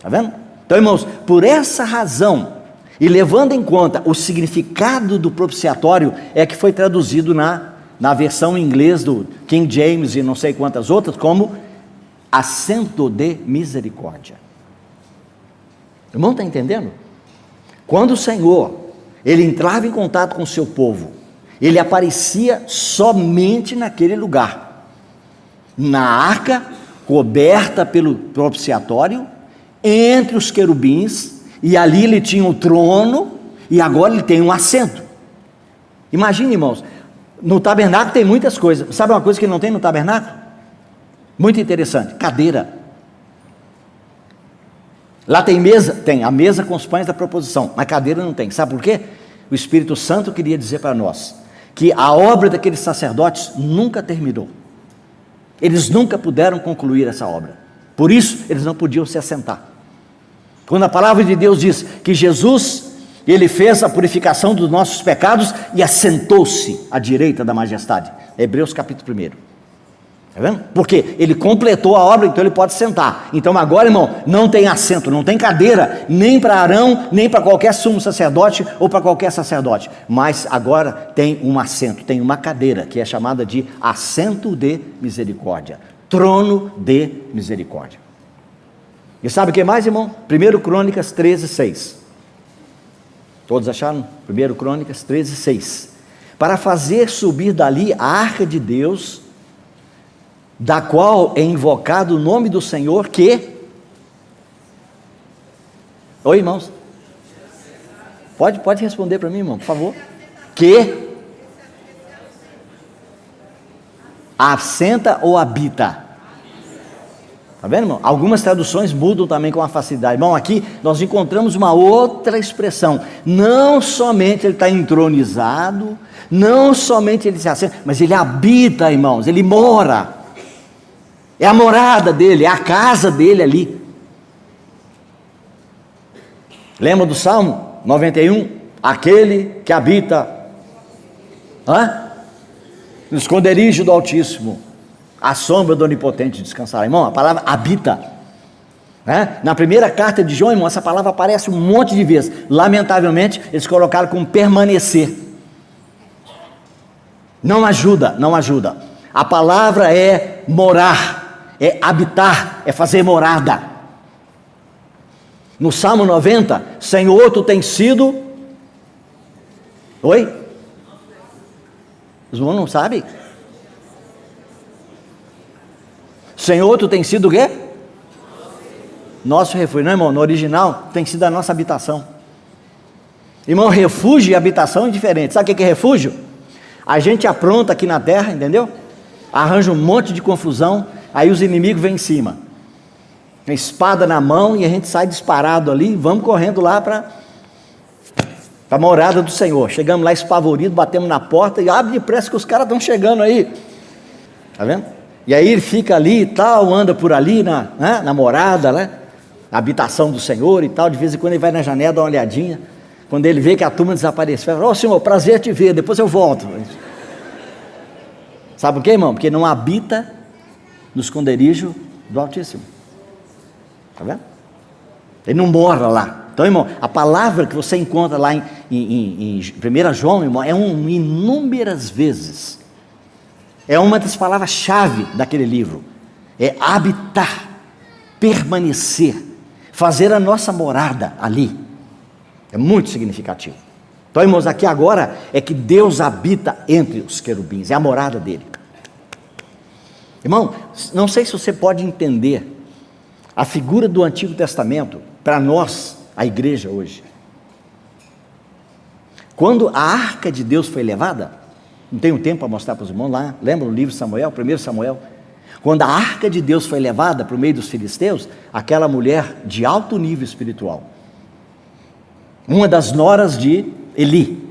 Tá vendo? Então, irmãos, por essa razão, e levando em conta o significado do propiciatório, é que foi traduzido na versão em inglês do King James e não sei quantas outras, como assento de misericórdia. O irmão está entendendo? Quando o Senhor, ele entrava em contato com o seu povo, ele aparecia somente naquele lugar, na arca, coberta pelo propiciatório, entre os querubins, e ali ele tinha o trono, e agora ele tem um assento. Imagine, irmãos, no tabernáculo tem muitas coisas. Sabe uma coisa que não tem no tabernáculo? Muito interessante, cadeira. Lá tem mesa? Tem, a mesa com os pães da proposição, mas cadeira não tem. Sabe por quê? O Espírito Santo queria dizer para nós, que a obra daqueles sacerdotes nunca terminou. Eles nunca puderam concluir essa obra. Por isso, eles não podiam se assentar. Quando a palavra de Deus diz que Jesus, ele fez a purificação dos nossos pecados e assentou-se à direita da majestade. Hebreus capítulo 1. Está vendo? Porque ele completou a obra, então ele pode sentar. Então agora, irmão, não tem assento, não tem cadeira, nem para Arão, nem para qualquer sumo sacerdote ou para qualquer sacerdote. Mas agora tem um assento, tem uma cadeira, que é chamada de assento de misericórdia. Trono de misericórdia. E sabe o que mais, irmão? 1 Crônicas 13:6. Todos acharam? 1 Crônicas 13:6. Para fazer subir dali a arca de Deus, da qual é invocado o nome do Senhor, que... Oi, irmãos? Pode responder para mim, irmão, por favor. Que assenta ou habita? Está vendo, irmão? Algumas traduções mudam também com uma facilidade. Irmão, aqui nós encontramos uma outra expressão. Não somente ele está entronizado, não somente ele se assenta, mas ele habita, irmãos, ele mora. É a morada dele, é a casa dele ali. Lembra do Salmo 91? Aquele que habita no esconderijo do Altíssimo, a sombra do Onipotente descansará. Irmão, a palavra habita, na primeira carta de João, irmão, essa palavra aparece um monte de vezes. Lamentavelmente, eles colocaram como permanecer. Não ajuda, não ajuda. A palavra é morar, é habitar, é fazer morada. No Salmo 90, Senhor, tu tens sido... Oi? Os irmãos não sabem? Senhor, tu tens sido o quê? Nosso refúgio. Não, irmão, no original tem sido a nossa habitação. Irmão, refúgio e habitação é diferente. Sabe o que é refúgio? A gente apronta aqui na terra, entendeu? Arranja um monte de confusão, aí os inimigos vêm em cima. Tem espada na mão e a gente sai disparado ali, vamos correndo lá para a morada do Senhor. Chegamos lá espavoridos, batemos na porta e abre depressa que os caras estão chegando aí. Está vendo? E aí ele fica ali e tal, anda por ali na morada, na habitação do Senhor e tal. De vez em quando ele vai na janela, dá uma olhadinha. Quando ele vê que a turma desapareceu, fala: Senhor, prazer te ver, depois eu volto. Sabe por quê, irmão? Porque não habita no esconderijo do Altíssimo. Está vendo? Ele não mora lá. Então, irmão, a palavra que você encontra lá em 1 João, irmão, é inúmeras vezes. É uma das palavras-chave daquele livro. É habitar, permanecer, fazer a nossa morada ali. É muito significativo. Então, irmãos, aqui agora é que Deus habita entre os querubins, é a morada dele. Irmão, não sei se você pode entender a figura do Antigo Testamento para nós, a igreja hoje. Quando a arca de Deus foi levada, não tenho tempo para mostrar para os irmãos lá, lembra o livro de Samuel, 1 Samuel? Quando a arca de Deus foi levada para o meio dos filisteus, aquela mulher de alto nível espiritual, uma das noras de Eli,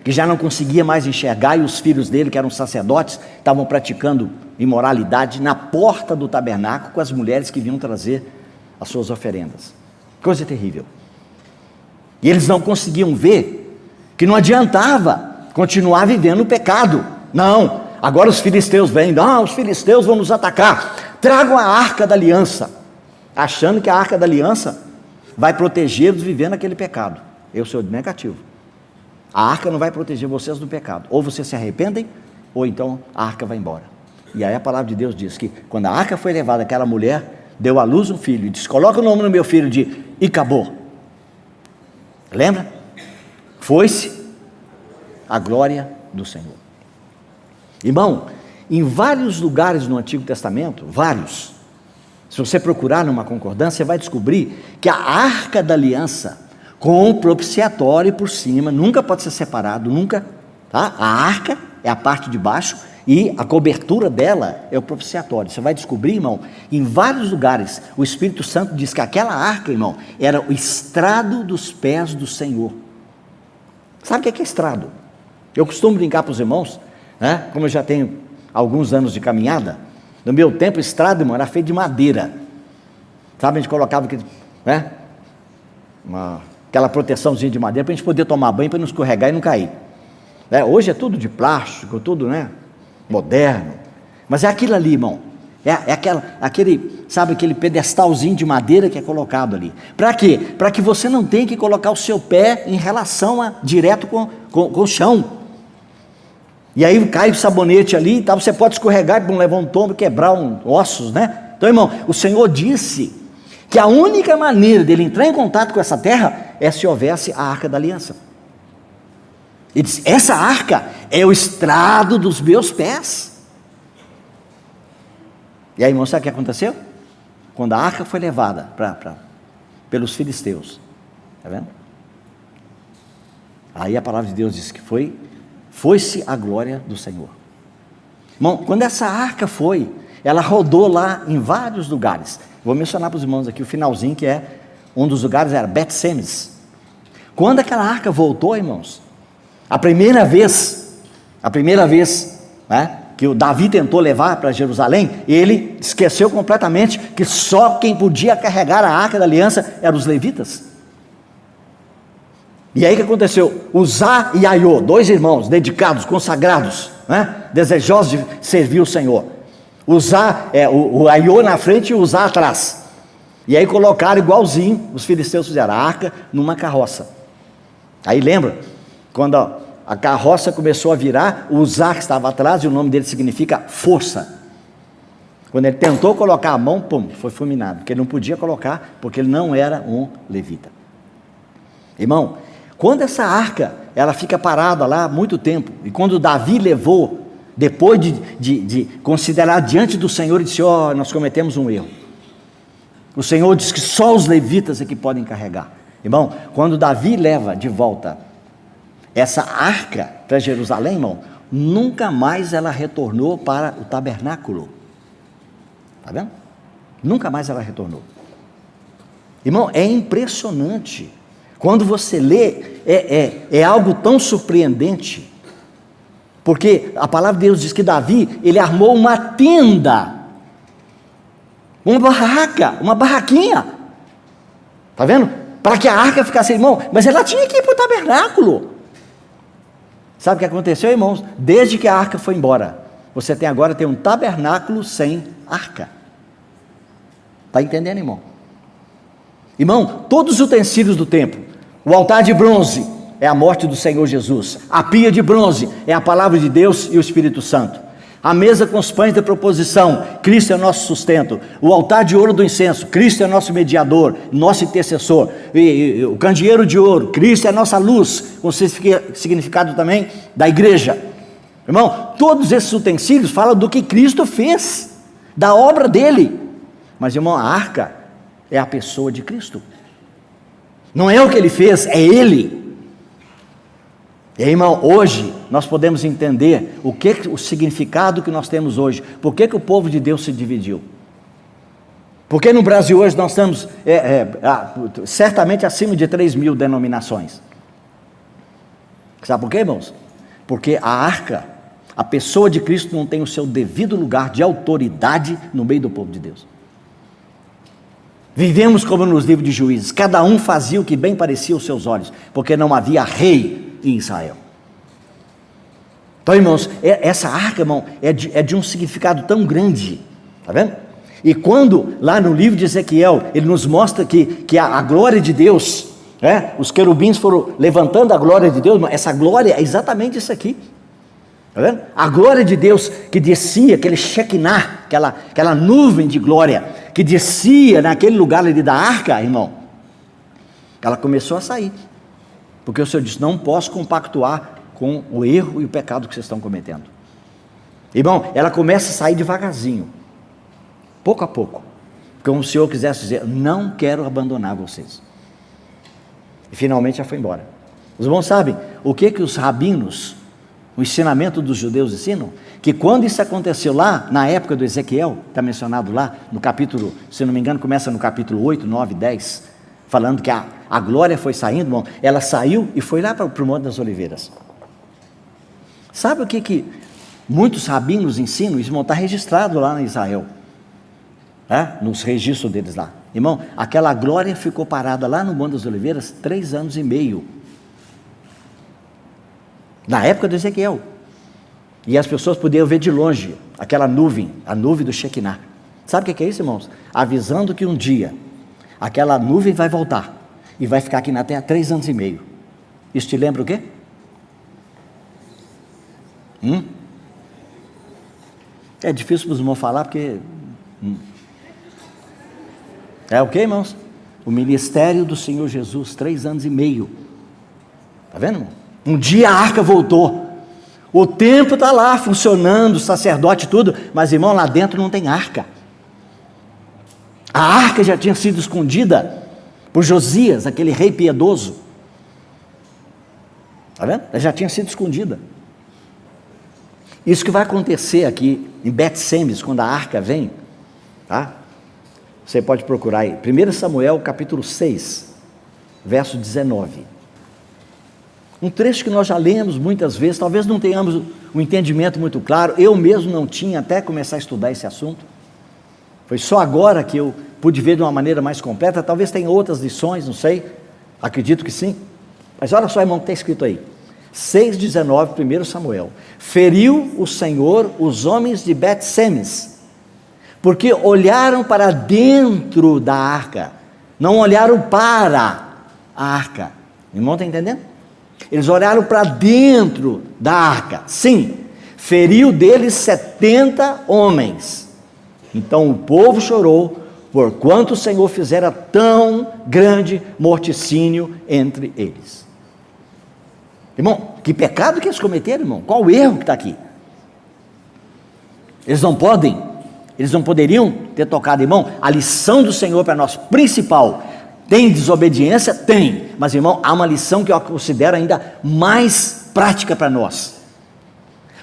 que já não conseguia mais enxergar, e os filhos dele, que eram sacerdotes, estavam praticando imoralidade na porta do tabernáculo com as mulheres que vinham trazer as suas oferendas. Coisa terrível. E eles não conseguiam ver que não adiantava continuar vivendo o pecado. Não, agora os filisteus vêm, os filisteus vão nos atacar. Tragam a arca da aliança, achando que a arca da aliança vai protegê-los vivendo aquele pecado. Eu sou negativo. A arca não vai proteger vocês do pecado. Ou vocês se arrependem, ou então a arca vai embora. E aí a palavra de Deus diz que quando a arca foi levada, aquela mulher deu à luz um filho e disse: coloca o nome no meu filho de Icabô. Lembra? Foi-se a glória do Senhor. Irmão, em vários lugares no Antigo Testamento, vários, se você procurar numa concordância, você vai descobrir que a arca da aliança, com o propiciatório por cima, nunca pode ser separado, nunca, tá? A arca é a parte de baixo e a cobertura dela é o propiciatório. Você vai descobrir, irmão, em vários lugares, o Espírito Santo diz que aquela arca, irmão, era o estrado dos pés do Senhor. Sabe o que é estrado? Eu costumo brincar para os irmãos, né? Como eu já tenho alguns anos de caminhada, no meu tempo, estrado, irmão, era feito de madeira. Sabe, a gente colocava aquele, né? Aquela proteçãozinha de madeira para a gente poder tomar banho, para não escorregar e não cair. Hoje é tudo de plástico, tudo, né, moderno. Mas é aquilo ali, irmão. Aquele pedestalzinho de madeira que é colocado ali. Para quê? Para que você não tenha que colocar o seu pé em relação direto com o chão. E aí cai o sabonete ali, tá? Você pode escorregar, levar um tombo, quebrar ossos, né? Então, irmão, o Senhor disse que a única maneira dele entrar em contato com essa terra é se houvesse a arca da aliança. Ele disse: essa arca é o estrado dos meus pés. E aí, irmão, sabe o que aconteceu? Quando a arca foi levada pelos filisteus, está vendo? Aí a palavra de Deus diz que foi-se a glória do Senhor. Irmão, quando essa arca ela rodou lá em vários lugares. Vou mencionar para os irmãos aqui o finalzinho, que é um dos lugares, era Bet-Semes. Quando aquela arca voltou, irmãos, a primeira vez, né, que o Davi tentou levar para Jerusalém, ele esqueceu completamente que só quem podia carregar a arca da aliança eram os levitas. E aí o que aconteceu? Uzá e Aiô, dois irmãos dedicados, consagrados, né, desejosos de servir o Senhor. Uzá, o Aiô na frente e o Uzá atrás. E aí colocaram igualzinho, os filisteus fizeram a arca numa carroça. Aí lembra, quando a carroça começou a virar, o Uzá que estava atrás, e o nome dele significa força. Quando ele tentou colocar a mão, foi fulminado, porque ele não podia colocar, porque ele não era um levita. Irmão, quando essa arca, ela fica parada lá há muito tempo, e quando Davi levou, depois de considerar diante do Senhor, ele disse: nós cometemos um erro. O Senhor diz que só os levitas é que podem carregar. Irmão, quando Davi leva de volta essa arca para Jerusalém, irmão, nunca mais ela retornou para o tabernáculo. Está vendo? Nunca mais ela retornou. Irmão, é impressionante. Quando você lê, é algo tão surpreendente. Porque a palavra de Deus diz que Davi, ele armou uma tenda, uma barraca, uma barraquinha, está vendo? Para que a arca ficasse, irmão, mas ela tinha que ir para o tabernáculo. Sabe o que aconteceu, irmãos? Desde que a arca foi embora, você agora tem um tabernáculo sem arca. Está entendendo, irmão? Irmão, todos os utensílios do templo, o altar de bronze é a morte do Senhor Jesus, a pia de bronze é a palavra de Deus e o Espírito Santo, a mesa com os pães da proposição, Cristo é nosso sustento, o altar de ouro do incenso, Cristo é nosso mediador, nosso intercessor, e o candeeiro de ouro, Cristo é nossa luz, com significado também da igreja. Irmão, todos esses utensílios falam do que Cristo fez, da obra dele. Mas, irmão, a arca é a pessoa de Cristo, não é o que ele fez, é ele. E aí, irmão, hoje nós podemos entender o significado que nós temos hoje. Por que o povo de Deus se dividiu? Porque no Brasil hoje nós temos certamente acima de 3.000 denominações. Sabe por quê, irmãos? Porque a arca, a pessoa de Cristo não tem o seu devido lugar de autoridade no meio do povo de Deus. Vivemos como nos livros de Juízes, cada um fazia o que bem parecia aos seus olhos, porque não havia rei em Israel. Então, irmãos, essa arca, irmão, é de um significado tão grande, está vendo? E quando, lá no livro de Ezequiel, ele nos mostra que a glória de Deus, os querubins foram levantando a glória de Deus, irmão, essa glória é exatamente isso aqui. Está vendo? A glória de Deus que descia, aquele Shekinah, aquela nuvem de glória que descia naquele lugar ali da arca, irmão, ela começou a sair, porque o Senhor disse: não posso compactuar com o erro e o pecado que vocês estão cometendo. Irmão, ela começa a sair devagarzinho, pouco a pouco, como se o Senhor quisesse dizer: não quero abandonar vocês. E finalmente já foi embora. Os irmãos sabem o que os rabinos, o ensinamento dos judeus ensinam? Que quando isso aconteceu lá, na época do Ezequiel, está mencionado lá, no capítulo, se não me engano, começa no capítulo 8, 9, 10, falando que a glória foi saindo, irmão, ela saiu e foi lá para o Monte das Oliveiras. Sabe o que muitos rabinos ensinam? Isso está registrado lá em Israel, nos registros deles lá. Irmão, aquela glória ficou parada lá no Monte das Oliveiras 3 anos e meio. Na época do Ezequiel, e as pessoas podiam ver de longe aquela nuvem, a nuvem do Shekinah. Sabe o que é isso, irmãos? Avisando que um dia aquela nuvem vai voltar e vai ficar aqui na terra 3 anos e meio. Isso te lembra o quê? É difícil para os irmãos falar porque é o quê, irmãos? O ministério do Senhor Jesus, 3 anos e meio. Está vendo, irmão? Um dia a arca voltou, o templo está lá funcionando, o sacerdote tudo, mas irmão, lá dentro não tem arca. A arca já tinha sido escondida por Josias, aquele rei piedoso. Está vendo? Ela já tinha sido escondida. Isso que vai acontecer aqui em Bet-Semes, quando a arca vem, tá? Você pode procurar aí, 1 Samuel capítulo 6, verso 19. Um trecho que nós já lemos muitas vezes, talvez não tenhamos um entendimento muito claro, eu mesmo não tinha até começar a estudar esse assunto, foi só agora que eu pude ver de uma maneira mais completa, talvez tenha outras lições, não sei, acredito que sim, mas olha só, irmão, o que está escrito aí, 6,19, 1 Samuel, feriu o Senhor os homens de Bet-Semes, porque olharam para dentro da arca, não olharam para a arca, o irmão está entendendo? Eles olharam para dentro da arca, sim, feriu deles 70 homens, então o povo chorou, porquanto o Senhor fizera tão grande morticínio entre eles. Irmão, que pecado que eles cometeram, irmão? Qual o erro que está aqui? Eles não poderiam ter tocado, irmão, a lição do Senhor para nós, principal. Tem desobediência? Tem, mas irmão, há uma lição que eu considero ainda mais prática para nós.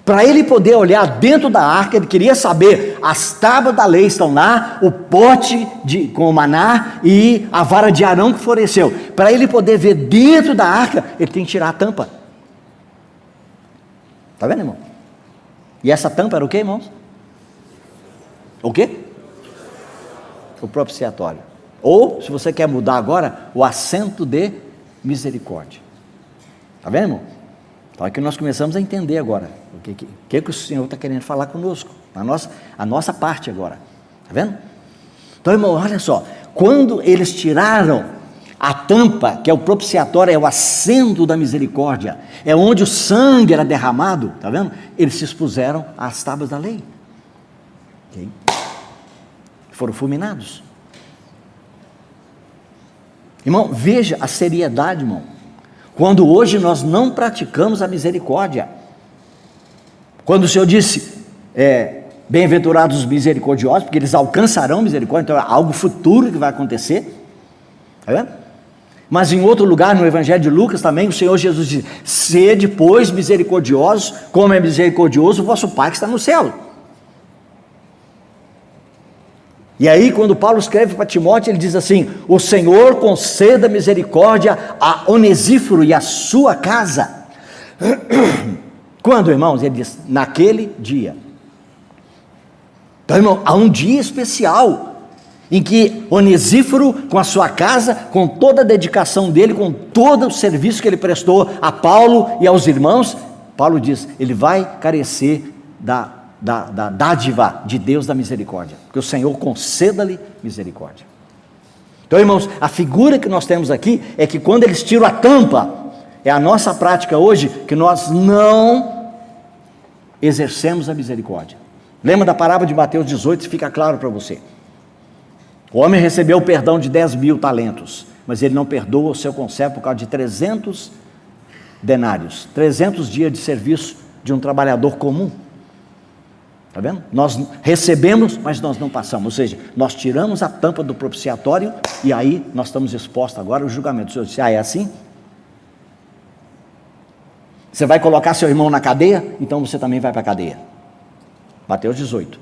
Para ele poder olhar dentro da arca, ele queria saber, as tábuas da lei estão lá, o pote com o maná e a vara de Arão que floresceu. Para ele poder ver dentro da arca, ele tem que tirar a tampa. Está vendo, irmão? E essa tampa era o que, irmãos? O quê? O propiciatório. Ou, se você quer mudar agora, o assento de misericórdia. Está vendo, irmão? Então é que nós começamos a entender agora o que o Senhor está querendo falar conosco, a nossa parte agora. Está vendo? Então, irmão, olha só, quando eles tiraram a tampa, que é o propiciatório, é o assento da misericórdia, é onde o sangue era derramado, está vendo? Eles se expuseram às tábuas da lei. Okay? Foram fulminados. Irmão, veja a seriedade, irmão, quando hoje nós não praticamos a misericórdia, quando o Senhor disse, bem-aventurados os misericordiosos, porque eles alcançarão misericórdia, então é algo futuro que vai acontecer, está vendo? Mas em outro lugar, no Evangelho de Lucas também, o Senhor Jesus diz, sede, pois, misericordiosos, como é misericordioso o vosso Pai que está no céu. E aí, quando Paulo escreve para Timóteo, ele diz assim, o Senhor conceda misericórdia a Onesíforo e a sua casa. Quando, irmãos? Ele diz, naquele dia. Então, irmão, há um dia especial, em que Onesíforo, com a sua casa, com toda a dedicação dele, com todo o serviço que ele prestou a Paulo e aos irmãos, Paulo diz, ele vai carecer da dádiva de Deus da misericórdia, que o Senhor conceda-lhe misericórdia. Então, irmãos, a figura que nós temos aqui é que quando eles tiram a tampa, é a nossa prática hoje, que nós não exercemos a misericórdia. Lembra da parábola de Mateus 18, fica claro para você. O homem recebeu o perdão de 10.000 talentos, mas ele não perdoa o seu conservo por causa de 300 denários, 300 dias de serviço de um trabalhador comum. Está vendo? Nós recebemos, mas nós não passamos, ou seja, nós tiramos a tampa do propiciatório e aí nós estamos expostos agora ao julgamento. O Senhor disse, é assim? Você vai colocar seu irmão na cadeia? Então você também vai para a cadeia. Mateus 18.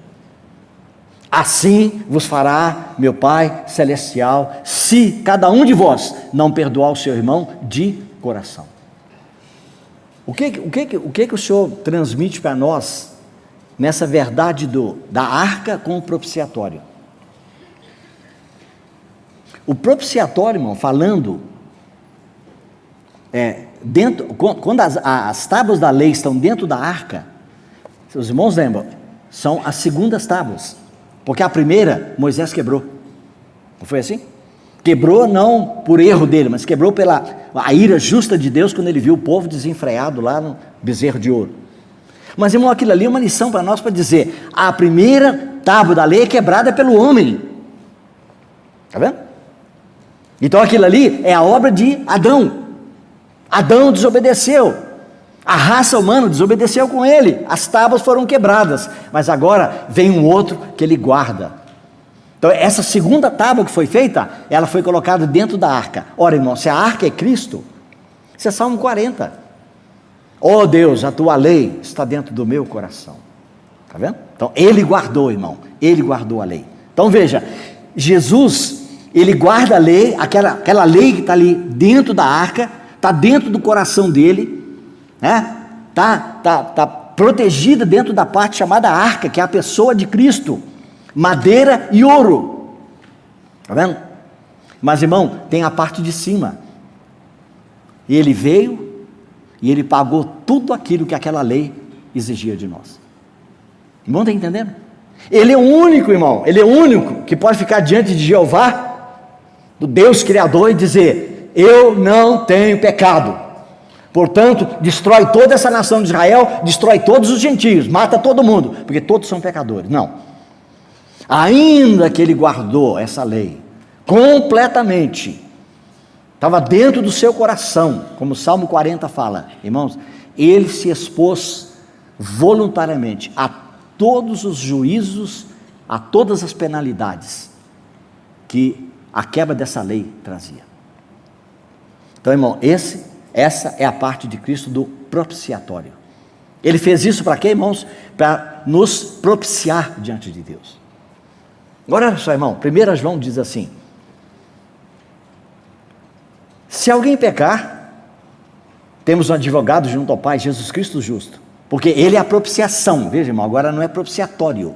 Assim vos fará meu Pai Celestial, se cada um de vós não perdoar o seu irmão de coração. O que o Senhor transmite para nós nessa verdade da arca com o propiciatório? O propiciatório, irmão, falando, quando as tábuas da lei estão dentro da arca, os irmãos lembram, são as segundas tábuas, porque a primeira Moisés quebrou, não foi assim? Quebrou não por erro dele, mas quebrou pela a ira justa de Deus, quando ele viu o povo desenfreado lá no bezerro de ouro. Mas, irmão, aquilo ali é uma lição para nós, para dizer, a primeira tábua da lei é quebrada pelo homem, está vendo? Então aquilo ali é a obra de Adão. Adão desobedeceu, a raça humana desobedeceu com ele, as tábuas foram quebradas, mas agora vem um outro que ele guarda. Então essa segunda tábua que foi feita, ela foi colocada dentro da arca. Ora, irmão, se a arca é Cristo, isso é Salmo 40. Oh Deus, a tua lei está dentro do meu coração. Está vendo? Então ele guardou, irmão, ele guardou a lei. Então veja, Jesus, ele guarda a lei, aquela lei que está ali dentro da arca, está dentro do coração dele, né? Tá protegida dentro da parte chamada arca, que é a pessoa de Cristo, madeira e ouro, está vendo? Mas, irmão, tem a parte de cima, e ele veio, e ele pagou tudo aquilo que aquela lei exigia de nós. Irmão, está entendendo? Ele é o único, irmão, ele é o único que pode ficar diante de Jeová, do Deus Criador, e dizer, eu não tenho pecado, portanto, destrói toda essa nação de Israel, destrói todos os gentios, mata todo mundo, porque todos são pecadores. Não, ainda que ele guardou essa lei completamente, estava dentro do seu coração, como o Salmo 40 fala, irmãos, ele se expôs voluntariamente a todos os juízos, a todas as penalidades que a quebra dessa lei trazia. Então, irmão, essa é a parte de Cristo do propiciatório. Ele fez isso para quê, irmãos? Para nos propiciar diante de Deus. Agora, olha só, irmão, 1 João diz assim, se alguém pecar, temos um advogado junto ao Pai, Jesus Cristo justo, porque ele é a propiciação. Veja, irmão, agora não é propiciatório,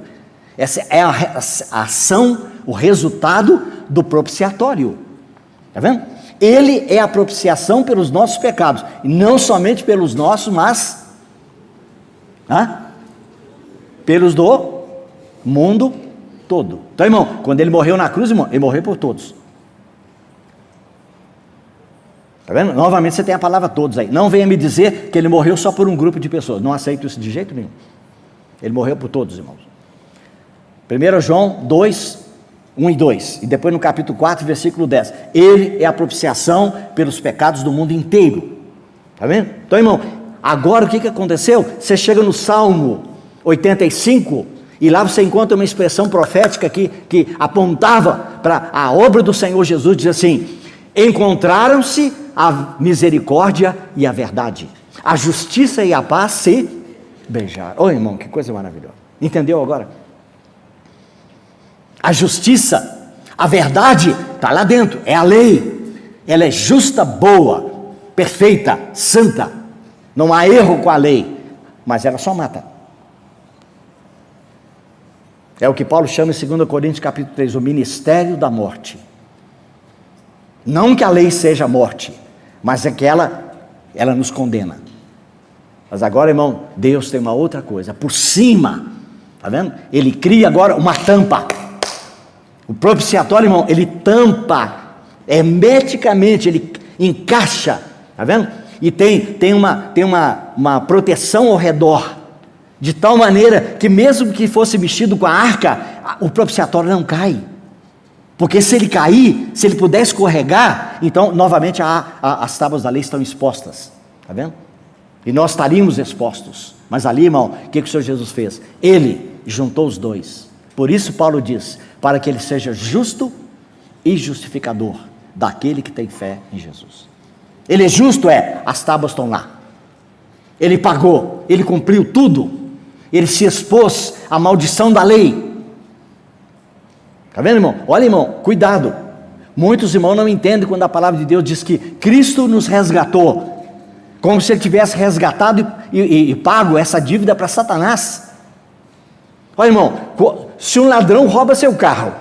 essa é a ação, o resultado do propiciatório, está vendo? Ele é a propiciação pelos nossos pecados, e não somente pelos nossos, mas pelos do mundo todo. Então, irmão, quando ele morreu na cruz, irmão, ele morreu por todos. Está vendo? Novamente você tem a palavra todos aí. Não venha me dizer que ele morreu só por um grupo de pessoas. Não aceito isso de jeito nenhum. Ele morreu por todos, irmãos. 1 João 2, 1 e 2, e depois no capítulo 4, versículo 10, ele é a propiciação pelos pecados do mundo inteiro, está vendo? Então, irmão, agora o que aconteceu? Você chega no Salmo 85, e lá você encontra uma expressão profética que apontava para a obra do Senhor Jesus, diz assim, encontraram-se a misericórdia e a verdade, a justiça e a paz se beijaram. Ô irmão, que coisa maravilhosa, entendeu agora? A justiça, a verdade está lá dentro, é a lei, ela é justa, boa, perfeita, santa, não há erro com a lei, mas ela só mata. É o que Paulo chama em 2 Coríntios capítulo 3, o ministério da morte. Não que a lei seja morte, mas é que ela nos condena. Mas agora, irmão, Deus tem uma outra coisa, por cima, está vendo? Ele cria agora uma tampa. O propiciatório, irmão, ele tampa, hermeticamente, ele encaixa, está vendo? E tem uma proteção ao redor, de tal maneira que mesmo que fosse vestido com a arca, o propiciatório não cai, porque se ele cair, se ele puder escorregar, então novamente as tábuas da lei estão expostas, está vendo? E nós estaríamos expostos, mas ali, irmão, o que o Senhor Jesus fez? Ele juntou os dois. Por isso Paulo diz, para que ele seja justo e justificador daquele que tem fé em Jesus. Ele é justo, as tábuas estão lá, ele pagou, ele cumpriu tudo, ele se expôs à maldição da lei. Está vendo, irmão? Olha, irmão, cuidado, muitos irmãos não entendem quando a palavra de Deus diz que Cristo nos resgatou, como se ele tivesse resgatado e pago essa dívida para Satanás. Olha, irmão, se um ladrão rouba seu carro,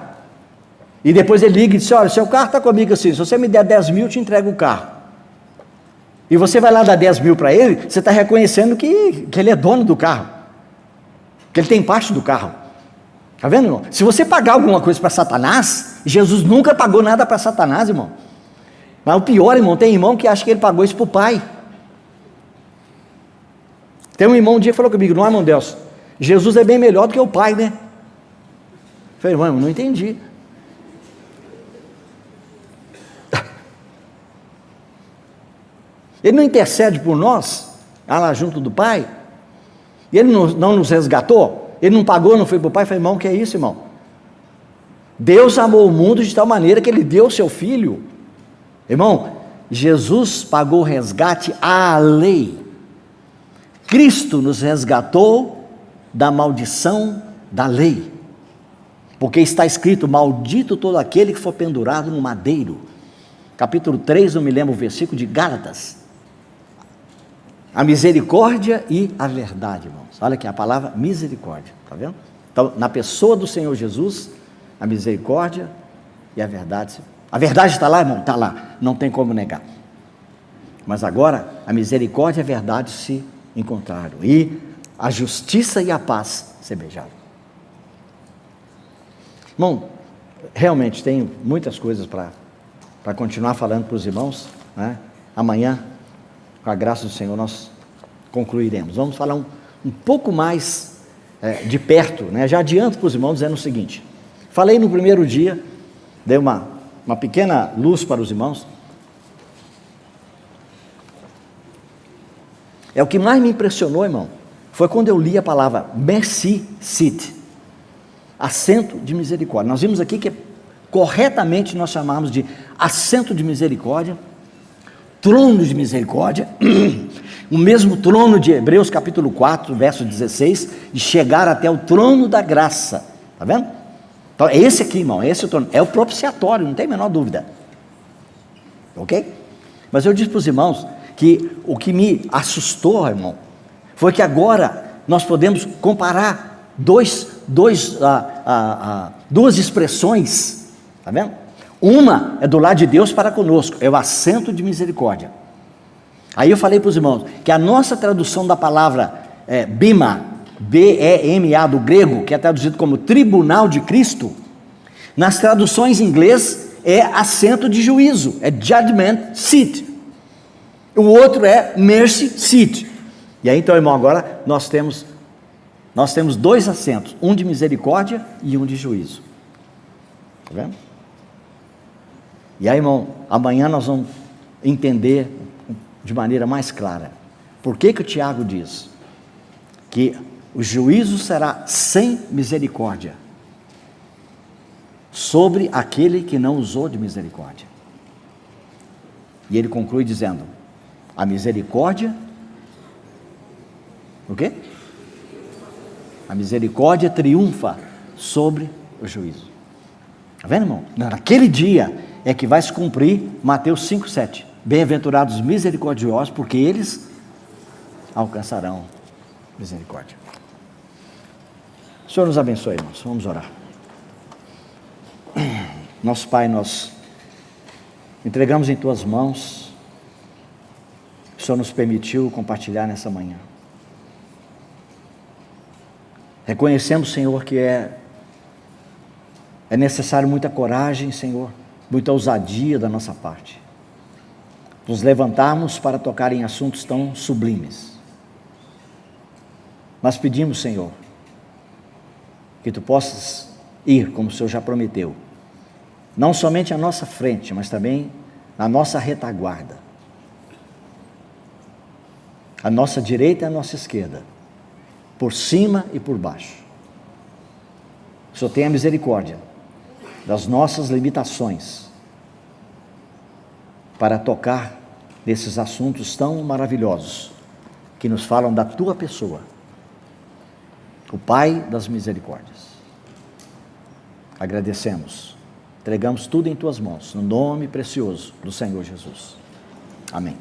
e depois ele liga e diz, olha, seu carro está comigo assim, se você me der 10 mil, eu te entrego o carro. E você vai lá dar 10 mil para ele, você está reconhecendo que ele é dono do carro, que ele tem parte do carro. Está vendo, irmão? Se você pagar alguma coisa para Satanás, Jesus nunca pagou nada para Satanás, irmão. Mas o pior, irmão, tem irmão que acha que ele pagou isso para o pai. Tem um irmão um dia que falou comigo, não, irmão Deus, Jesus é bem melhor do que o pai, né? Eu falei, irmão, não entendi. Ele não intercede por nós, lá junto do pai? E ele não nos resgatou? Ele não pagou, não foi para o pai? Eu falei, irmão, que é isso, irmão? Deus amou o mundo de tal maneira que ele deu o seu filho. Irmão, Jesus pagou o resgate à lei. Cristo nos resgatou da maldição da lei. Porque está escrito, maldito todo aquele que for pendurado no madeiro. Capítulo 3, não me lembro o versículo de Gálatas. A misericórdia e a verdade, irmãos. Olha aqui a palavra misericórdia, está vendo? Então, na pessoa do Senhor Jesus, a misericórdia e a verdade. A verdade está lá, irmão? Está lá, não tem como negar. Mas agora, a misericórdia e a verdade se encontraram, e a justiça e a paz se beijaram. Irmão, realmente tem muitas coisas para continuar falando para os irmãos, né? Amanhã, com a graça do Senhor, nós concluiremos. Vamos falar um pouco mais de perto, né? Já adianto para os irmãos dizendo o seguinte, falei no primeiro dia, dei uma pequena luz para os irmãos. O que mais me impressionou, irmão, foi quando eu li a palavra mercy seat, assento de misericórdia. Nós vimos aqui que corretamente nós chamamos de assento de misericórdia, trono de misericórdia, o mesmo trono de Hebreus capítulo 4, verso 16, de chegar até o trono da graça, está vendo? Então é esse aqui, irmão, esse é o trono, é o propiciatório, não tem a menor dúvida, ok? Mas eu disse para os irmãos que o que me assustou, irmão, foi que agora nós podemos comparar duas expressões, está vendo? Uma é do lado de Deus para conosco, é o assento de misericórdia. Aí eu falei para os irmãos que a nossa tradução da palavra bema, B-E-M-A do grego, que é traduzido como tribunal de Cristo, nas traduções em inglês é assento de juízo, é judgment seat. O outro é mercy seat. E aí então, irmão, agora nós temos dois assentos, um de misericórdia e um de juízo. Está vendo? E aí, irmão, amanhã nós vamos entender de maneira mais clara por que o Tiago diz que o juízo será sem misericórdia sobre aquele que não usou de misericórdia. E ele conclui dizendo, a misericórdia, o quê? A misericórdia triunfa sobre o juízo. Está vendo, irmão? Naquele dia é que vai se cumprir Mateus 5,7. Bem-aventurados misericordiosos, porque eles alcançarão misericórdia. Senhor nos abençoe, irmãos. Vamos orar. Nosso Pai, nós entregamos em Tuas mãos o que o Senhor nos permitiu compartilhar nessa manhã. Reconhecemos, Senhor, que é necessário muita coragem, Senhor, muita ousadia da nossa parte. Nos levantarmos para tocar em assuntos tão sublimes. Mas pedimos, Senhor, que Tu possas ir, como o Senhor já prometeu, não somente à nossa frente, mas também na nossa retaguarda, à nossa direita e à nossa esquerda, por cima e por baixo. O Senhor tenha misericórdia das nossas limitações para tocar nesses assuntos tão maravilhosos que nos falam da Tua pessoa, o Pai das misericórdias. Agradecemos, entregamos tudo em Tuas mãos, no nome precioso do Senhor Jesus. Amém.